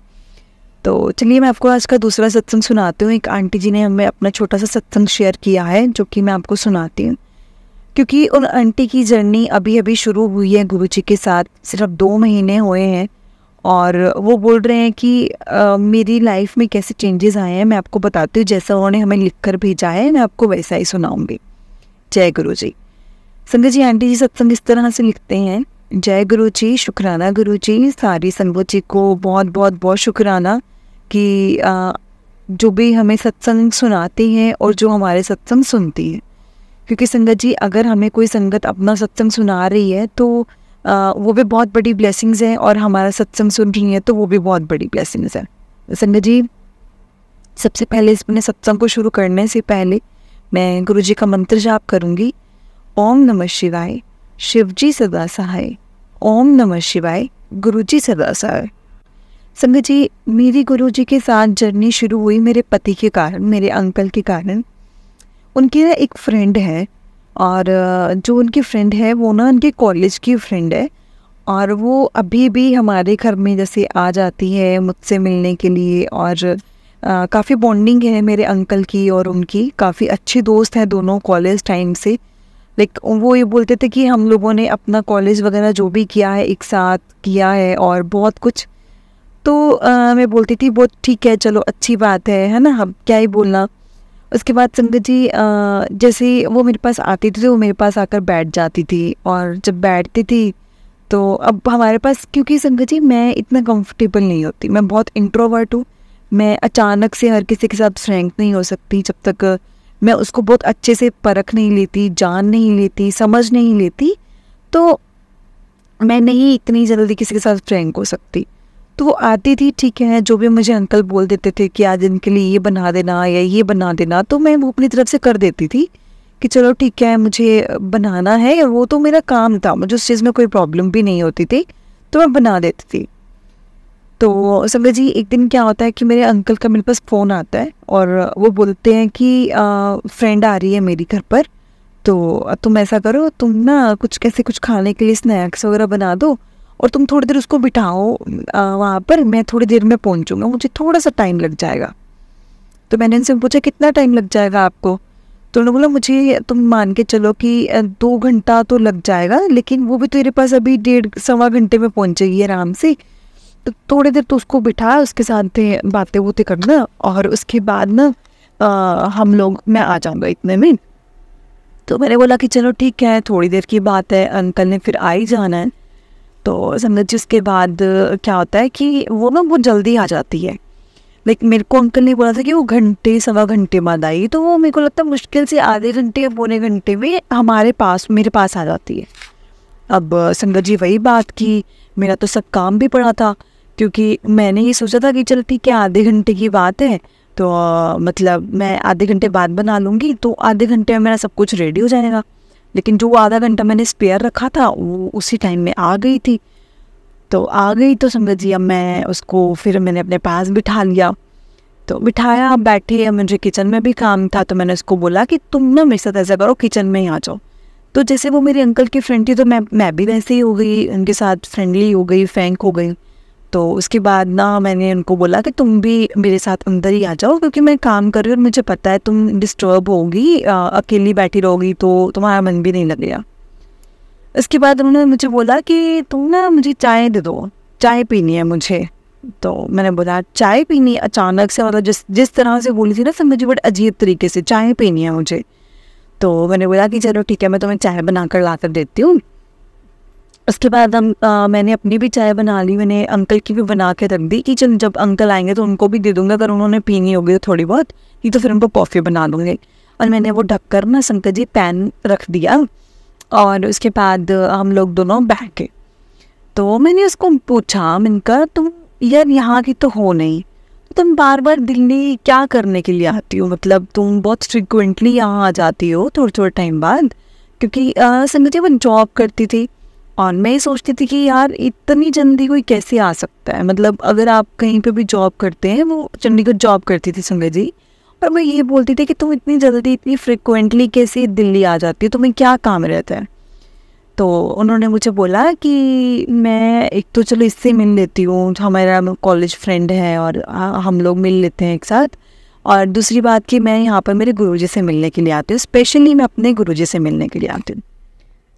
तो चलिए मैं आपको आज का दूसरा सत्संग सुनाती हूँ। एक आंटी जी ने हमें अपना छोटा सा सत्संग शेयर किया है जो कि मैं आपको सुनाती हूँ, क्योंकि उन आंटी की जर्नी अभी अभी शुरू हुई है गुरु जी के साथ, सिर्फ 2 महीने हुए हैं। और वो बोल रहे हैं कि मेरी लाइफ में कैसे चेंजेस आए हैं मैं आपको बताती हूँ। जैसा उन्होंने हमें लिख कर भेजा है मैं आपको वैसा ही सुनाऊंगी। जय गुरु जी। संगत जी, आंटी जी सत्संग इस तरह से लिखते हैं। जय गुरु जी, शुक्राना गुरु जी। सारी संगत जी को बहुत बहुत बहुत शुक्राना कि जो भी हमें सत्संग सुनाती हैं और जो हमारे सत्संग सुनती है। क्योंकि संगत जी, अगर हमें कोई संगत अपना सत्संग सुना रही है तो वो भी बहुत बड़ी ब्लेसिंग्स है, और हमारा सत्संग सुन रही है तो वो भी बहुत बड़ी ब्लेसिंग्स है। संगत जी, सबसे पहले अपने सत्संग को शुरू करने से पहले मैं गुरु जी का मंत्र जाप करूँगी। ओम नमः शिवाय। शिव जी सदा सहाय। ओम नमः शिवाय। गुरु जी सदा सहाय। संगत जी, मेरी गुरु जी के साथ जर्नी शुरू हुई मेरे पति के कारण, मेरे अंकल के कारण। उनकी ना एक फ्रेंड है, और जो उनकी फ्रेंड है वो ना उनके कॉलेज की फ्रेंड है। और वो अभी भी हमारे घर में जैसे आ जाती है मुझसे मिलने के लिए। और काफ़ी बॉन्डिंग है मेरे अंकल की और उनकी, काफ़ी अच्छी दोस्त है दोनों कॉलेज टाइम से। लाइक वो ये बोलते थे कि हम लोगों ने अपना कॉलेज वगैरह जो भी किया है एक साथ किया है और बहुत कुछ। तो मैं बोलती थी बहुत ठीक है, चलो अच्छी बात है ना, अब क्या ही बोलना। उसके बाद संगत जी, जैसे वो मेरे पास आती थी तो वो मेरे पास आकर बैठ जाती थी। और जब बैठती थी तो अब हमारे पास, क्योंकि संगत जी मैं इतना कंफर्टेबल नहीं होती, मैं बहुत इंट्रोवर्ट हूँ। मैं अचानक से हर किसी के साथ फ्रैंक नहीं हो सकती जब तक मैं उसको बहुत अच्छे से परख नहीं लेती, जान नहीं लेती, समझ नहीं लेती। तो मैं नहीं इतनी जल्दी किसी के साथ फ्रैंक हो सकती। तो वो आती थी, ठीक है, जो भी मुझे अंकल बोल देते थे कि आज इनके लिए ये बना देना या ये बना देना, तो मैं वो अपनी तरफ से कर देती थी कि चलो ठीक है मुझे बनाना है, वो तो मेरा काम था, मुझे उस चीज़ में कोई प्रॉब्लम भी नहीं होती थी, तो मैं बना देती थी। तो संगत जी, एक दिन क्या होता है कि मेरे अंकल का मेरे पास फ़ोन आता है और वो बोलते हैं कि फ्रेंड आ रही है मेरी घर पर, तो तुम ऐसा करो, तुम ना कुछ खाने के लिए स्नैक्स वगैरह बना दो और तुम थोड़ी देर उसको बिठाओ वहाँ पर, मैं थोड़ी देर में पहुँचूँगा, मुझे थोड़ा सा टाइम लग जाएगा। तो मैंने उनसे पूछा कितना टाइम लग जाएगा आपको? तो उन्होंने बोला मुझे तुम मान के चलो कि 2 घंटा तो लग जाएगा, लेकिन वो भी तेरे पास अभी 1.5-1.25 घंटे में पहुँचेगी आराम से। तो थोड़ी देर तो उसको बिठा, उसके साथ बातें वोतें करना, और उसके बाद ना मैं आ जाऊँगा इतने में। तो मैंने बोला कि चलो ठीक है, थोड़ी देर की बात है, अंकल ने फिर आ ही जाना है। तो समझ उसके बाद क्या होता है कि वो ना बहुत जल्दी आ जाती है। लाइक मेरे को अंकल ने बोला था कि वो 1-1.25 घंटे बाद आई, तो वो मेरे को लगता है मुश्किल से आधे घंटे या पौने घंटे में मेरे पास आ जाती है। अब संगत जी वही बात की, मेरा तो सब काम भी पड़ा था, क्योंकि मैंने ये सोचा था कि चल ठीक है आधे घंटे की बात है, तो मतलब मैं आधे घंटे बाद बना लूँगी, तो आधे घंटे में मेरा सब कुछ रेडी हो जाएगा। लेकिन जो आधा घंटा मैंने स्पेयर रखा था वो उसी टाइम में आ गई थी। तो आ गई तो संगत जी अब मैं उसको फिर मैंने अपने पास बिठा लिया। तो बिठाया, अब बैठे, अब मुझे किचन में भी काम था, तो मैंने उसको बोला कि तुम ना मेरे साथ ऐसा करो, किचन में ही आ जाओ। तो जैसे वो मेरे अंकल की फ्रेंड थी तो मैं भी वैसे ही हो गई, उनके साथ फ्रेंडली हो गई, फ्रैंक हो गई। तो उसके बाद ना मैंने उनको बोला कि तुम भी मेरे साथ अंदर ही आ जाओ, क्योंकि मैं काम कर रही हूँ और मुझे पता है तुम डिस्टर्ब होगी, अकेली बैठी रहोगी तो तुम्हारा मन भी नहीं लगेगा। इसके बाद उन्होंने मुझे बोला कि तुम ना मुझे चाय दे दो, चाय पीनी है मुझे। तो मैंने बोला चाय पीनी? अचानक से, मतलब जिस तरह से बोली थी ना, सब मुझे बड़े अजीब तरीके से चाय पीनी है मुझे। तो मैंने बोला कि चलो ठीक है, मैं तुम्हें चाय बना कर ला कर देती हूँ। उसके बाद मैंने अपनी भी चाय बना ली, मैंने अंकल की भी बना के रख दी कि चल जब अंकल आएंगे तो उनको भी दे दूँगा, अगर उन्होंने पीनी होगी तो थोड़ी बहुत, नहीं तो फिर उनको कॉफ़ी बना दूँगी। और मैंने वो ढककर ना शंकर जी पैन रख दिया, और उसके बाद हम लोग दोनों बैठ गए। तो मैंने उसको पूछा, मैंने कहा तुम यार यहाँ की तो हो नहीं, तुम बार बार दिल्ली क्या करने के लिए आती हो? मतलब तुम बहुत फ्रिक्वेंटली यहाँ आ जाती हो थोड़े थोड़े टाइम बाद, क्योंकि संगत जी वो जॉब करती थी और मैं ये सोचती थी कि यार इतनी जल्दी कोई कैसे आ सकता है। मतलब अगर आप कहीं पे भी जॉब करते हैं, वो चंडीगढ़ जॉब करती थी संगत जी, और मैं ये बोलती थी कि तुम इतनी जल्दी इतनी फ्रिक्वेंटली कैसे दिल्ली आ जाती हो, तुम्हें क्या काम रहता है? तो उन्होंने मुझे बोला कि मैं एक तो चलो इससे मिल लेती हूँ, हमारा कॉलेज फ्रेंड है और हम लोग मिल लेते हैं एक साथ, और दूसरी बात कि मैं यहाँ पर मेरे गुरुजी से मिलने के लिए आती हूँ, स्पेशली मैं अपने गुरुजी से मिलने के लिए आती हूँ।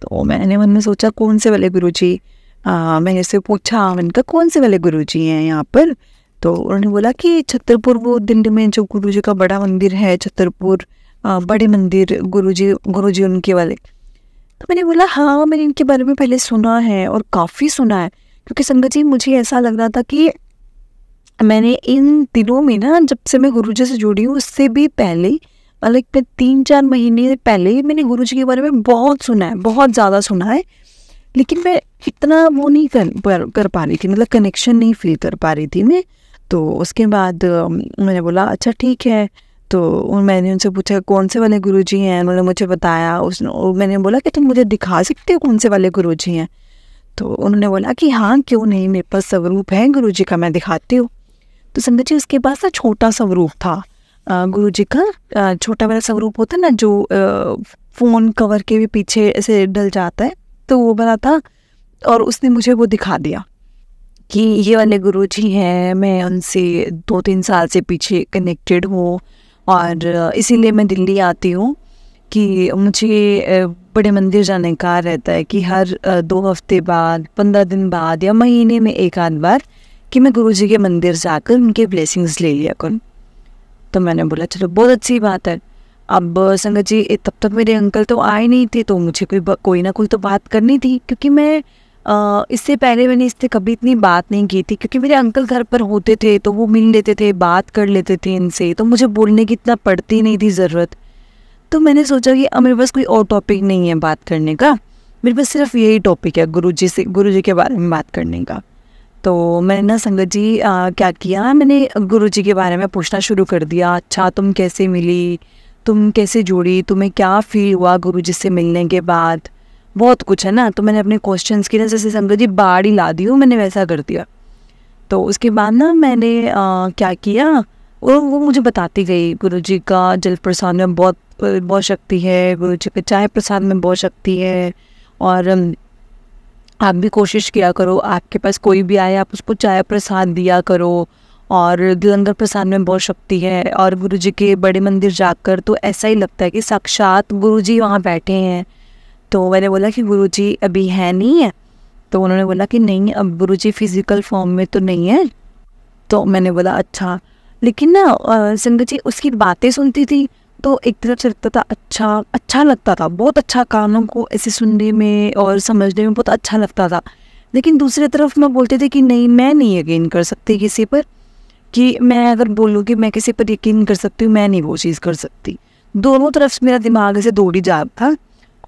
तो मैंने मन में सोचा कौन से वाले गुरुजी? मैंने इससे पूछा, मैंने कहा कौन से वाले गुरुजी हैं यहाँ पर? तो उन्होंने बोला कि छतरपुर, वो दिल्ली में जो गुरुजी का बड़ा मंदिर है छतरपुर, बड़े मंदिर गुरुजी उनके वाले। तो मैंने बोला हाँ, मैंने इनके बारे में पहले सुना है और काफ़ी सुना है, क्योंकि संगत जी मुझे ऐसा लग रहा था कि मैंने इन दिनों में ना, जब से मैं गुरुजी से जुड़ी हूँ उससे भी पहले, मतलब 3-4 महीने पहले मैंने गुरुजी के बारे में बहुत सुना है, बहुत ज़्यादा सुना है, लेकिन मैं इतना वो नहीं कर पा रही थी, मतलब कनेक्शन नहीं फील कर पा रही थी मैं। तो उसके बाद मैंने बोला अच्छा ठीक है। तो मैंने उनसे पूछा कौन से वाले गुरुजी हैं, उन्होंने मुझे बताया। मैंने बोला कि तुम मुझे दिखा सकते हो कौन से वाले गुरुजी हैं? तो उन्होंने बोला कि हाँ क्यों नहीं, मेरे पास स्वरूप है गुरुजी का, मैं दिखाती हूँ। तो संगत जी उसके पास ना छोटा स्वरूप था गुरुजी का, छोटा वाला स्वरूप होता है ना जो फ़ोन कवर के भी पीछे ऐसे डल जाता है, तो वो वाला था। और उसने मुझे वो दिखा दिया कि ये वाले गुरुजी हैं, मैं उनसे 2-3 साल से पीछे कनेक्टेड हूँ, और इसीलिए मैं दिल्ली आती हूँ कि मुझे बड़े मंदिर जाने का रहता है कि हर 2 हफ्ते बाद, 15 दिन बाद या महीने में एक आध बार कि मैं गुरुजी के मंदिर जाकर उनके ब्लेसिंग्स ले लिया करूँ। तो मैंने बोला चलो बहुत अच्छी बात है। अब संगत जी तब तक मेरे अंकल तो आए नहीं थे, तो मुझे कोई ना कोई तो बात करनी थी, क्योंकि मैं इससे पहले मैंने इससे कभी इतनी बात नहीं की थी, क्योंकि मेरे अंकल घर पर होते थे तो वो मिल लेते थे, बात कर लेते थे इनसे, तो मुझे बोलने की इतना पड़ती नहीं थी ज़रूरत। तो मैंने सोचा कि अब मेरे पास कोई और टॉपिक नहीं है बात करने का, मेरे पास सिर्फ यही टॉपिक है गुरुजी के बारे में बात करने का। तो मैंने ना संगत जी क्या किया, मैंने गुरुजी के बारे में पूछना शुरू कर दिया। अच्छा तुम कैसे मिली, तुम कैसे जुड़ी, तुम्हें क्या फील हुआ गुरुजी से मिलने के बाद? बहुत कुछ है ना। तो मैंने अपने क्वेश्चंस की ना जैसे संगत जी बाढ़ ही ला दी हूँ, मैंने वैसा कर दिया। तो उसके बाद ना मैंने क्या किया, वो मुझे बताती गई गुरुजी का जल प्रसाद में बहुत शक्ति है, गुरुजी के चाय प्रसाद में बहुत शक्ति है, और आप भी कोशिश किया करो, आपके पास कोई भी आए आप उसको चाय प्रसाद दिया करो, और लंगर प्रसाद में बहुत शक्ति है। और गुरुजी के बड़े मंदिर जाकर तो ऐसा ही लगता है कि साक्षात गुरुजी वहाँ बैठे हैं। तो मैंने बोला कि गुरुजी अभी है नहीं है? तो उन्होंने बोला कि नहीं, अब गुरुजी फिजिकल फॉर्म में तो नहीं है। तो मैंने बोला अच्छा, लेकिन ना संगत जी उसकी बातें सुनती थी तो एक तरफ से लगता था अच्छा लगता था, बहुत अच्छा, कानों को ऐसे सुनने में और समझने में बहुत अच्छा लगता था। लेकिन दूसरी तरफ मैं बोलती थी कि नहीं, मैं नहीं यकीन कर सकती किसी पर, कि मैं अगर बोलूँ कि मैं किसी पर यकीन कर सकती हूँ, मैं नहीं वो चीज़ कर सकती। दोनों तरफ से मेरा दिमाग ऐसे दौड़ी जा था।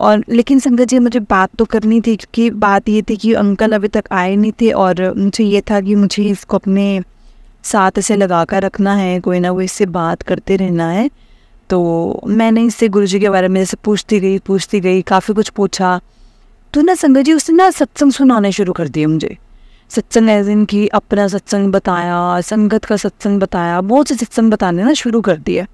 और लेकिन संगत जी मुझे बात तो करनी थी, क्योंकि बात ये थी कि अंकल अभी तक आए नहीं थे, और मुझे ये था कि मुझे इसको अपने साथ ऐसे लगा कर रखना है, कोई ना कोई इससे बात करते रहना है। तो मैंने इससे गुरुजी के बारे में ऐसे पूछती गई, काफ़ी कुछ पूछा। तो ना संगत जी उसने ना सत्संग सुनाने शुरू कर दिए मुझे। सत्संग एज इन कि अपना सत्संग बताया, संगत का सत्संग बताया, बहुत से सत्संग बताने ना शुरू कर दिया।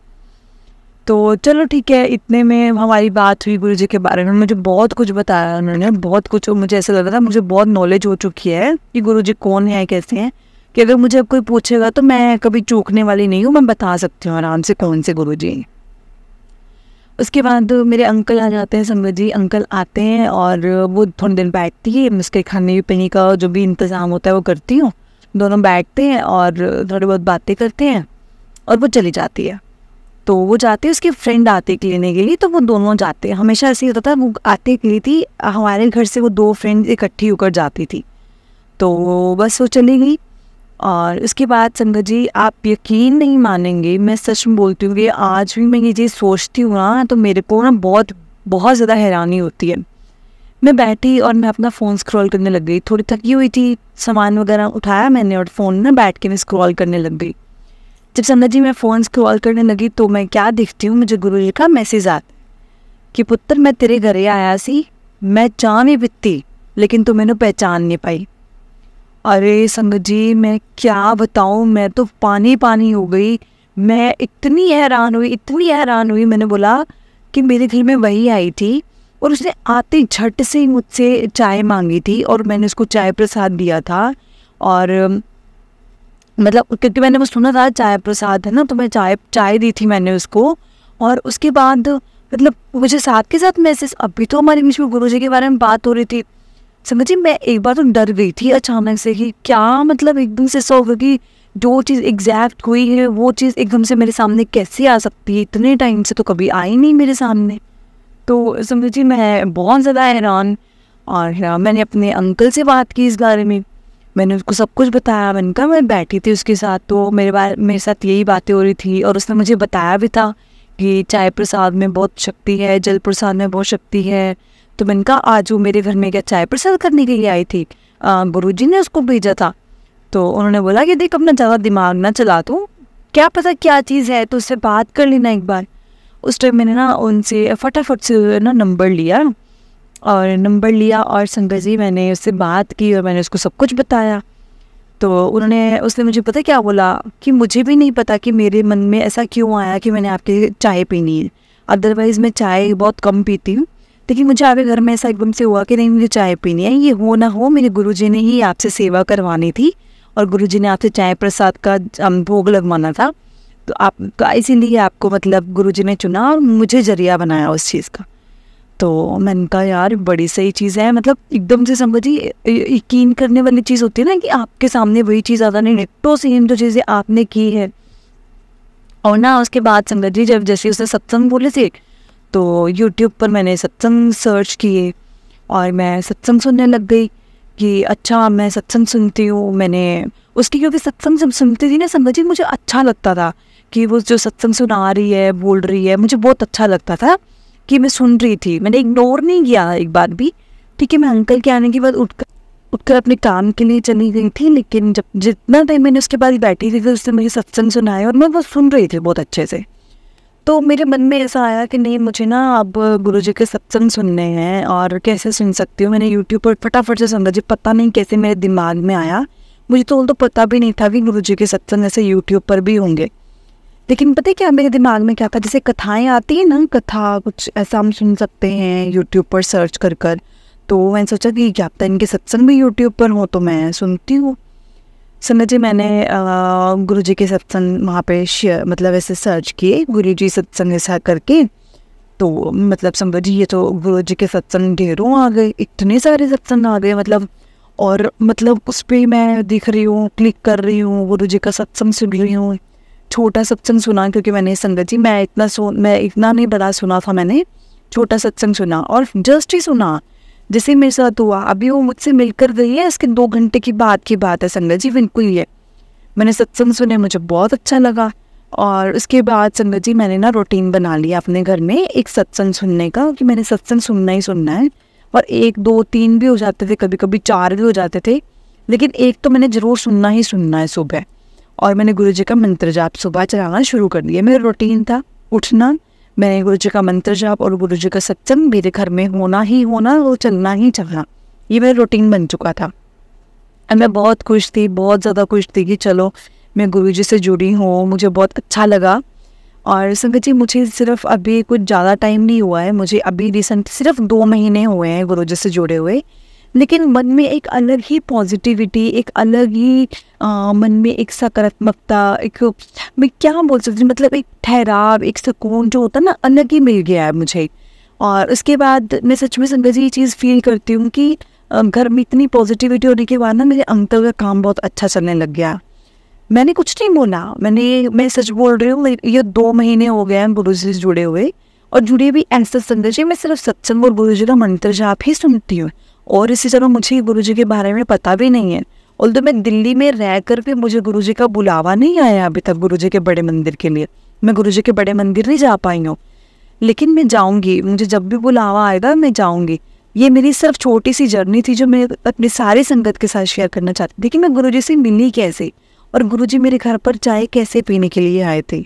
तो चलो ठीक है, इतने में हमारी बात हुई गुरु जी के बारे में। मुझे बहुत कुछ बताया उन्होंने, बहुत कुछ। मुझे ऐसा लग रहा था मुझे बहुत नॉलेज हो चुकी है कि गुरु जी कौन है, कैसे हैं, कि अगर मुझे कोई पूछेगा तो मैं कभी चूकने वाली नहीं हूँ, मैं बता सकती हूँ आराम से कौन से गुरु जी हैं। उसके बाद मेरे अंकल आ जाते हैं, संगत जी अंकल आते हैं और वो थोड़ी देर बैठती है, उसके खाने पीने का जो भी इंतज़ाम होता है वो करती हूँ। दोनों बैठते हैं और थोड़ी बहुत बातें करते हैं और वो चली जाती है। तो वो जाते हैं, उसके फ्रेंड आते हैं लेने के लिए, तो वो दोनों जाते हैं। हमेशा ऐसे ही होता था, वो आते के लिए थी, हमारे घर से वो 2 फ्रेंड इकट्ठी होकर जाती थी। तो बस वो चली गई। और उसके बाद संगत जी आप यकीन नहीं मानेंगे, मैं सच में बोलती हूँ कि आज भी मैं ये चीज़ सोचती हूँ ना तो मेरे को ना बहुत बहुत ज़्यादा हैरानी होती है। मैं बैठी और मैं अपना फ़ोन स्क्रॉल करने लग गई, थोड़ी थकी हुई थी, सामान वगैरह उठाया मैंने और फ़ोन ना बैठ के मैं स्क्रॉल करने लग गई। जब संगत जी मैं फ़ोन स्क्रॉल करने लगी तो मैं क्या देखती हूँ, मुझे गुरु जी का मैसेज आता है कि पुत्र मैं तेरे घरे आया सी, मैं चाह नहीं पीती लेकिन तू मैंने पहचान नहीं पाई। अरे संगत जी मैं क्या बताऊँ, मैं तो पानी पानी हो गई। मैं इतनी हैरान हुई, मैंने बोला कि मेरे घर में वही आई थी और उसने आते झट से मुझसे चाय मांगी थी और मैंने उसको चाय प्रसाद दिया था। और मतलब क्योंकि मैंने वो सुना था चाय प्रसाद है ना, तो मैं चाय दी थी मैंने उसको। और उसके बाद मतलब मुझे साथ के साथ मैसेज, अभी तो हमारे बीच में गुरु जी के बारे में बात हो रही थी। समझ जी मैं एक बार तो डर गई थी अचानक से कि क्या मतलब एकदम से ऐसा होगा कि जो चीज़ एग्जैक्ट हुई है वो चीज़ एकदम से मेरे सामने कैसे आ सकती है, इतने टाइम से तो कभी आई नहीं मेरे सामने। तो समझिए मैं बहुत ज़्यादा हैरान। और मैंने अपने अंकल से बात की इस बारे में, मैंने उसको सब कुछ बताया। मैंने कहा मैं बैठी थी उसके साथ तो मेरे साथ यही बातें हो रही थी और उसने मुझे बताया भी था कि चाय प्रसाद में बहुत शक्ति है, जल प्रसाद में बहुत शक्ति है। तो मैंने कहा आज वो मेरे घर में क्या चाय प्रसाद करने के लिए आई थी, गुरुजी ने उसको भेजा था। तो उन्होंने बोला कि देख अपना ज़्यादा दिमाग ना चला, तू क्या पता क्या चीज़ है तो उससे बात कर लेना एक बार। उस टाइम मैंने ना उनसे फटाफट से ना नंबर लिया और संगत जी मैंने उससे बात की और मैंने उसको सब कुछ बताया। तो उसने मुझे पता क्या बोला कि मुझे भी नहीं पता कि मेरे मन में ऐसा क्यों आया कि मैंने आपके चाय पीनी है। अदरवाइज़ मैं चाय बहुत कम पीती हूँ, लेकिन मुझे आपके घर में ऐसा एकदम से हुआ कि नहीं मुझे चाय पीनी है। ये हो ना हो मेरे गुरुजी ने ही आपसे सेवा करवानी थी और गुरुजी ने आपसे चाय प्रसाद का भोग लगवाना था, तो आप इसीलिए आपको मतलब गुरुजी ने चुना और मुझे जरिया बनाया उस चीज़ का। तो मैंने कहा यार बड़ी सही चीज़ है, मतलब एकदम से समझिए यकीन करने वाली चीज़ होती है ना कि आपके सामने वही चीज़ ज़्यादा नहीं तो सेम जो चीज़ें आपने की है। और ना उसके बाद संगत जी जब जैसे उसने सत्संग बोले थे तो यूट्यूब पर मैंने सत्संग सर्च किए और मैं सत्संग सुनने लग गई कि अच्छा मैं सत्संग सुनती हूँ। मैंने उसकी क्योंकि सत्संग जब सुनती थी ना संगत जी मुझे अच्छा लगता था कि वो जो सत्संग सुना रही है बोल रही है, मुझे बहुत अच्छा लगता था कि मैं सुन रही थी। मैंने इग्नोर नहीं किया एक बार भी। ठीक है मैं अंकल के आने के बाद उठकर अपने काम के लिए चली गई थी, लेकिन जब जितना टाइम मैंने उसके बाद बैठी थी तो उसने मुझे सत्संग सुनाया और मैं वो सुन रही थी बहुत अच्छे से। तो मेरे मन में ऐसा आया कि नहीं मुझे ना अब गुरुजी के सत्संग सुनने हैं और कैसे सुन सकती हूँ। मैंने यूट्यूब पर फटाफट से संगत जी पता नहीं कैसे मेरे दिमाग में आया, मुझे तो पता भी नहीं था कि गुरुजी के सत्संग ऐसे यूट्यूब पर भी होंगे। लेकिन पता है क्या मेरे दिमाग में क्या था, जैसे कथाएं आती है ना, कथा कुछ ऐसा हम सुन सकते हैं यूट्यूब पर सर्च कर। तो मैंने सोचा कि क्या पता इनके सत्संग भी यूट्यूब पर हो तो मैं सुनती हूँ। संगत जी मैंने गुरुजी के सत्संग वहाँ पे मतलब ऐसे सर्च किए गुरुजी सत्संग ऐसा करके, तो मतलब संगत जी ये तो गुरुजी के सत्संग ढेरों आ गए, इतने सारे सत्संग आ गए मतलब। और मतलब उस पर मैं दिख रही हूँ, क्लिक कर रही हूँ, गुरुजी का सत्संग सुन रही हूँ। छोटा सत्संग सुना क्योंकि मैंने संगत जी मैं इतना नहीं बड़ा सुना था, मैंने छोटा सत्संग सुना और जस्ट ही सुना जैसे मेरे साथ हुआ। अभी वो मुझसे मिलकर गई है, इसके 2 घंटे की बात है संगत जी, बिल्कुल ये मैंने सत्संग सुने, मुझे बहुत अच्छा लगा। और उसके बाद संगत जी मैंने ना रूटीन बना लिया अपने घर में एक सत्संग सुनने का कि मैंने सत्संग सुनना ही सुनना है। और 1 2 3 भी हो जाते थे, कभी कभी 4 भी हो जाते थे, लेकिन एक तो मैंने ज़रूर सुनना ही सुनना है सुबह। और मैंने गुरुजी का मंत्र जाप सुबह चलाना शुरू कर दिया। मेरा रूटीन था उठना, मैंने गुरुजी का मंत्र जाप और गुरुजी का सत्संग मेरे घर में होना ही होना, वो चलना ही चलना, ये मेरा रूटीन बन चुका था। मैं बहुत खुश थी, बहुत ज़्यादा खुश थी कि चलो मैं गुरुजी से जुड़ी हूँ, मुझे बहुत अच्छा लगा। और संगत जी, मुझे सिर्फ अभी कुछ ज़्यादा टाइम नहीं हुआ है, मुझे अभी रिसेंट सिर्फ 2 महीने हुए हैं गुरुजी से जुड़े हुए, लेकिन मन में एक अलग ही पॉजिटिविटी, एक अलग ही मन में एक सकारात्मकता, एक, मैं क्या बोल सकती हूँ, मतलब एक ठहराव, एक सुकून जो होता है ना, अलग ही मिल गया है मुझे। और उसके बाद मैं सच में संगत जी ये चीज़ फील करती हूँ कि घर में इतनी पॉजिटिविटी होने के बाद ना मेरे अंकल का काम बहुत अच्छा चलने लग गया। मैंने कुछ नहीं बोला, मैं सच बोल रही हूँ, ये 2 महीने हो गए हैं गुरुजी से जुड़े हुए, और जुड़े भी ऐसा संगत जी, मैं सिर्फ सत्संग और गुरुजी का मंत्र जाप ही सुनती हूँ, और इसी तरह मुझे गुरुजी के बारे में पता भी नहीं है। और तो मैं दिल्ली में रह कर भी मुझे गुरुजी का बुलावा नहीं आया अभी तक गुरुजी के बड़े मंदिर के लिए, मैं गुरुजी के बड़े मंदिर नहीं जा पाई हूँ, लेकिन मैं जाऊँगी, मुझे जब भी बुलावा आएगा मैं जाऊँगी। ये मेरी सिर्फ छोटी सी जर्नी थी जो मैं अपनी सारी संगत के साथ शेयर करना चाहती थी कि मैं गुरुजी से मिली कैसे, और गुरुजी मेरे घर पर चाय कैसे पीने के लिए आए थे।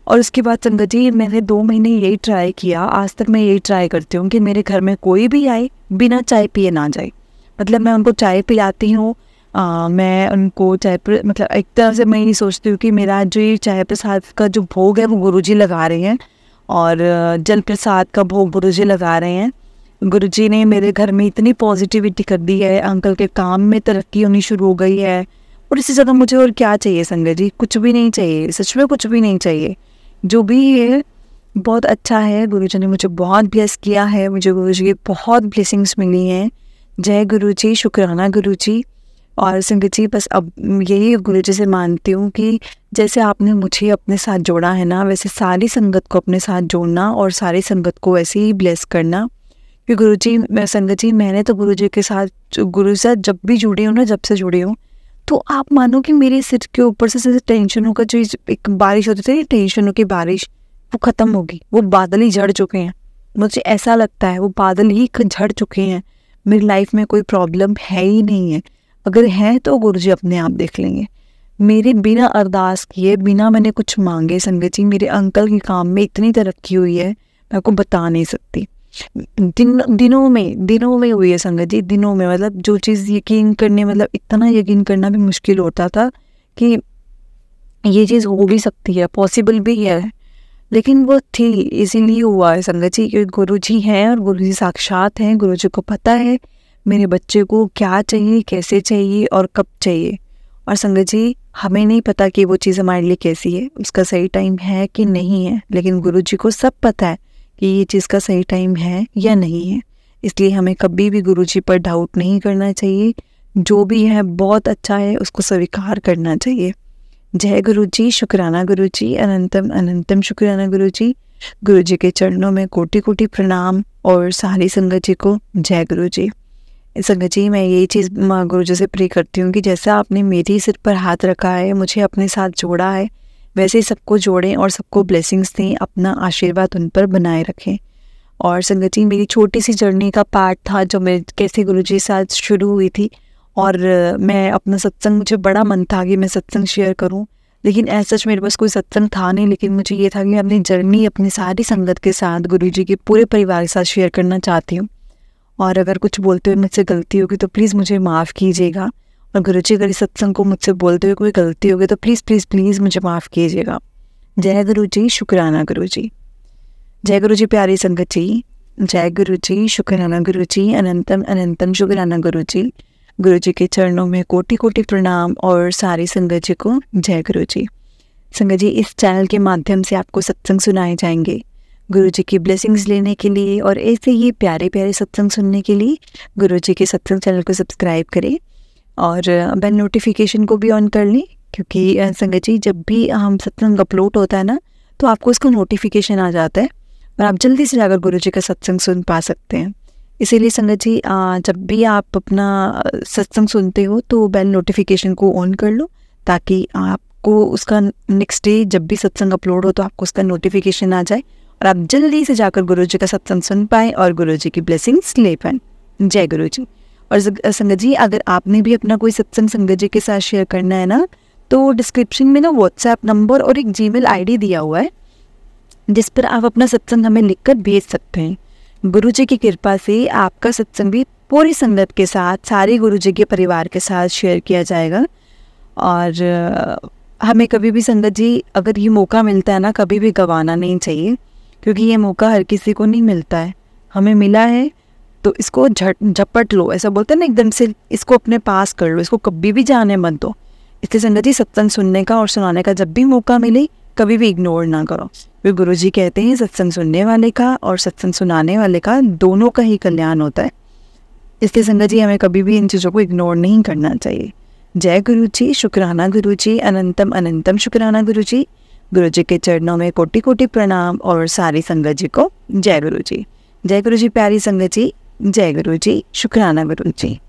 और उसके बाद संगत जी, मैंने 2 महीने यही ट्राई किया, आज तक मैं यही ट्राई करती हूँ कि मेरे घर में कोई भी आए बिना चाय पिए ना जाए। मतलब मैं उनको चाय पिलाती हूँ, मैं उनको चाय पर, मतलब एक तरह से मैं ये सोचती हूँ कि मेरा जो ये चाय प्रसाद का जो भोग है वो गुरुजी लगा रहे हैं, और जल प्रसाद का भोग गुरुजी लगा रहे हैं। गुरुजी ने मेरे घर में इतनी पॉजिटिविटी कर दी है, अंकल के काम में तरक्की होनी शुरू हो गई है, और इससे ज़्यादा मुझे और क्या चाहिए संगत जी, कुछ भी नहीं चाहिए, सच में कुछ भी नहीं चाहिए। जो भी है बहुत अच्छा है, गुरुजी ने मुझे बहुत ब्लेस किया है, मुझे गुरुजी की बहुत ब्लेसिंग्स मिली हैं। जय गुरुजी, शुक्राना गुरुजी। और संगत जी, बस अब यही गुरुजी से मानती हूँ कि जैसे आपने मुझे अपने साथ जोड़ा है ना, वैसे सारी संगत को अपने साथ जोड़ना और सारी संगत को वैसे ही ब्लेस करना। कि गुरुजी, मैं संगत जी, मैंने तो गुरुजी के साथ, गुरु से जब भी जुड़ी हूँ ना, जब से जुड़ी हूँ, तो आप मानो कि मेरे सिर के ऊपर से जैसे टेंशनों का जो एक बारिश होती थी, टेंशनों की बारिश, वो ख़त्म होगी, वो बादल ही झड़ चुके हैं। मुझे ऐसा लगता है वो बादल ही झड़ चुके हैं, मेरी लाइफ में कोई प्रॉब्लम है ही नहीं है। अगर है तो गुरुजी अपने आप देख लेंगे। मेरे बिना अरदास किए, बिना मैंने कुछ मांगे संगत जी, मेरे अंकल के काम में इतनी तरक्की हुई है, मैं आपको बता नहीं सकती। दिनों में हुई है संगत जी, दिनों में, मतलब जो चीज़ यकीन करने, मतलब इतना यकीन करना भी मुश्किल होता था कि ये चीज़ हो भी सकती है, पॉसिबल भी है, लेकिन वो थी, इसीलिए हुआ है संगत जी, क्योंकि गुरुजी हैं और गुरुजी साक्षात हैं। गुरुजी को पता है मेरे बच्चे को क्या चाहिए, कैसे चाहिए और कब चाहिए। और संगत जी, हमें नहीं पता कि वो चीज़ हमारे लिए कैसी है, उसका सही टाइम है कि नहीं है, लेकिन गुरुजी को सब पता है कि ये चीज़ का सही टाइम है या नहीं है। इसलिए हमें कभी भी गुरुजी पर डाउट नहीं करना चाहिए, जो भी है बहुत अच्छा है, उसको स्वीकार करना चाहिए। जय गुरुजी, शुक्राना गुरुजी, अनंतम अनंतम शुक्राना गुरुजी। गुरुजी के चरणों में कोटि कोटि प्रणाम, और सारी संगत जी को जय गुरुजी। संगत जी, मैं यही चीज़ गुरुजी से प्रे करती हूँ कि जैसा आपने मेरी सिर पर हाथ रखा है, मुझे अपने साथ जोड़ा है, वैसे ही सबको जोड़ें और सबको ब्लेसिंग्स दें, अपना आशीर्वाद उन पर बनाए रखें। और संगत जी, मेरी छोटी सी जर्नी का पार्ट था जो मैं कैसे गुरुजी के साथ शुरू हुई थी, और मैं अपना सत्संग, मुझे बड़ा मन था कि मैं सत्संग शेयर करूं, लेकिन ऐसा सच मेरे पास कोई सत्संग था नहीं, लेकिन मुझे ये था कि मैं अपनी जर्नी अपनी सारी संगत के साथ, गुरुजी के पूरे परिवार के साथ शेयर करना चाहती हूँ। और अगर कुछ बोलते हुए मुझसे गलती होगी तो प्लीज़ मुझे माफ़ कीजिएगा, और गुरुजी अगर इस सत्संग को मुझसे बोलते हुए कोई गलती होगी तो प्लीज़ प्लीज़ प्लीज़ मुझे माफ़ कीजिएगा। जय गुरुजी, शुक्राना गुरुजी। जय गुरुजी प्यारी संगत जी, जय गुरुजी, शुक्राना गुरुजी, अनंतम अनंतम शुक्राना गुरुजी। गुरुजी के चरणों में कोटि कोटि प्रणाम, और सारी संगत जी को जय गुरुजी। संगत जी, इस चैनल के माध्यम से आपको सत्संग सुनाए जाएंगे। गुरुजी की ब्लेसिंग्स लेने के लिए और ऐसे ही प्यारे प्यारे सत्संग सुनने के लिए गुरुजी के सत्संग चैनल को सब्सक्राइब करें, और बेल नोटिफिकेशन को भी ऑन कर लें, क्योंकि संगत जी, जब भी हम सत्संग अपलोड होता है ना, तो आपको इसका नोटिफिकेशन आ जाता है और आप जल्दी से जाकर गुरुजी का सत्संग सुन पा सकते हैं। इसीलिए संगत जी, जब भी आप अपना सत्संग सुनते हो तो बेल नोटिफिकेशन को ऑन कर लो, ताकि आपको उसका नेक्स्ट डे जब भी सत्संग अपलोड हो तो आपको उसका नोटिफिकेशन आ जाए और आप जल्दी से जाकर गुरुजी का सत्संग सुन पाएँ और गुरुजी की ब्लेसिंग्स ले पाएँ। जय गुरुजी। और संगत जी, अगर आपने भी अपना कोई सत्संग संगत जी के साथ शेयर करना है ना, तो डिस्क्रिप्शन में ना व्हाट्सएप नंबर और एक जीमेल आईडी दिया हुआ है, जिस पर आप अपना सत्संग हमें लिखकर भेज सकते हैं। गुरुजी की कृपा से आपका सत्संग भी पूरी संगत के साथ, सारे गुरु जी के परिवार के साथ शेयर किया जाएगा। और हमें कभी भी संगत जी, अगर ये मौका मिलता है ना, कभी भी गंवाना नहीं चाहिए, क्योंकि ये मौका हर किसी को नहीं मिलता है। हमें मिला है तो इसको झपट लो, ऐसा बोलते हैं ना, एकदम से इसको अपने पास कर लो, इसको कभी भी जाने मत दो। इसलिए संगत जी, सत्संग सुनने का और सुनाने का जब भी मौका मिले, कभी भी इग्नोर ना करो। क्योंकि गुरु जी कहते हैं सत्संग सुनने वाले का और सत्संग सुनाने वाले का दोनों का ही कल्याण होता है। इसलिए संगत जी, हमें कभी भी इन चीज़ों को इग्नोर नहीं करना चाहिए। जय गुरु जी, शुक्राना गुरु जी, अनंतम अनंतम शुक्राना गुरु जी। गुरु जी के चरणों में कोटि कोटि प्रणाम और सारी संगत जी को जय गुरु जी। जय गुरु जी प्यारी संगत जी, जय गुरु जी, शुक्राना गुरु जी।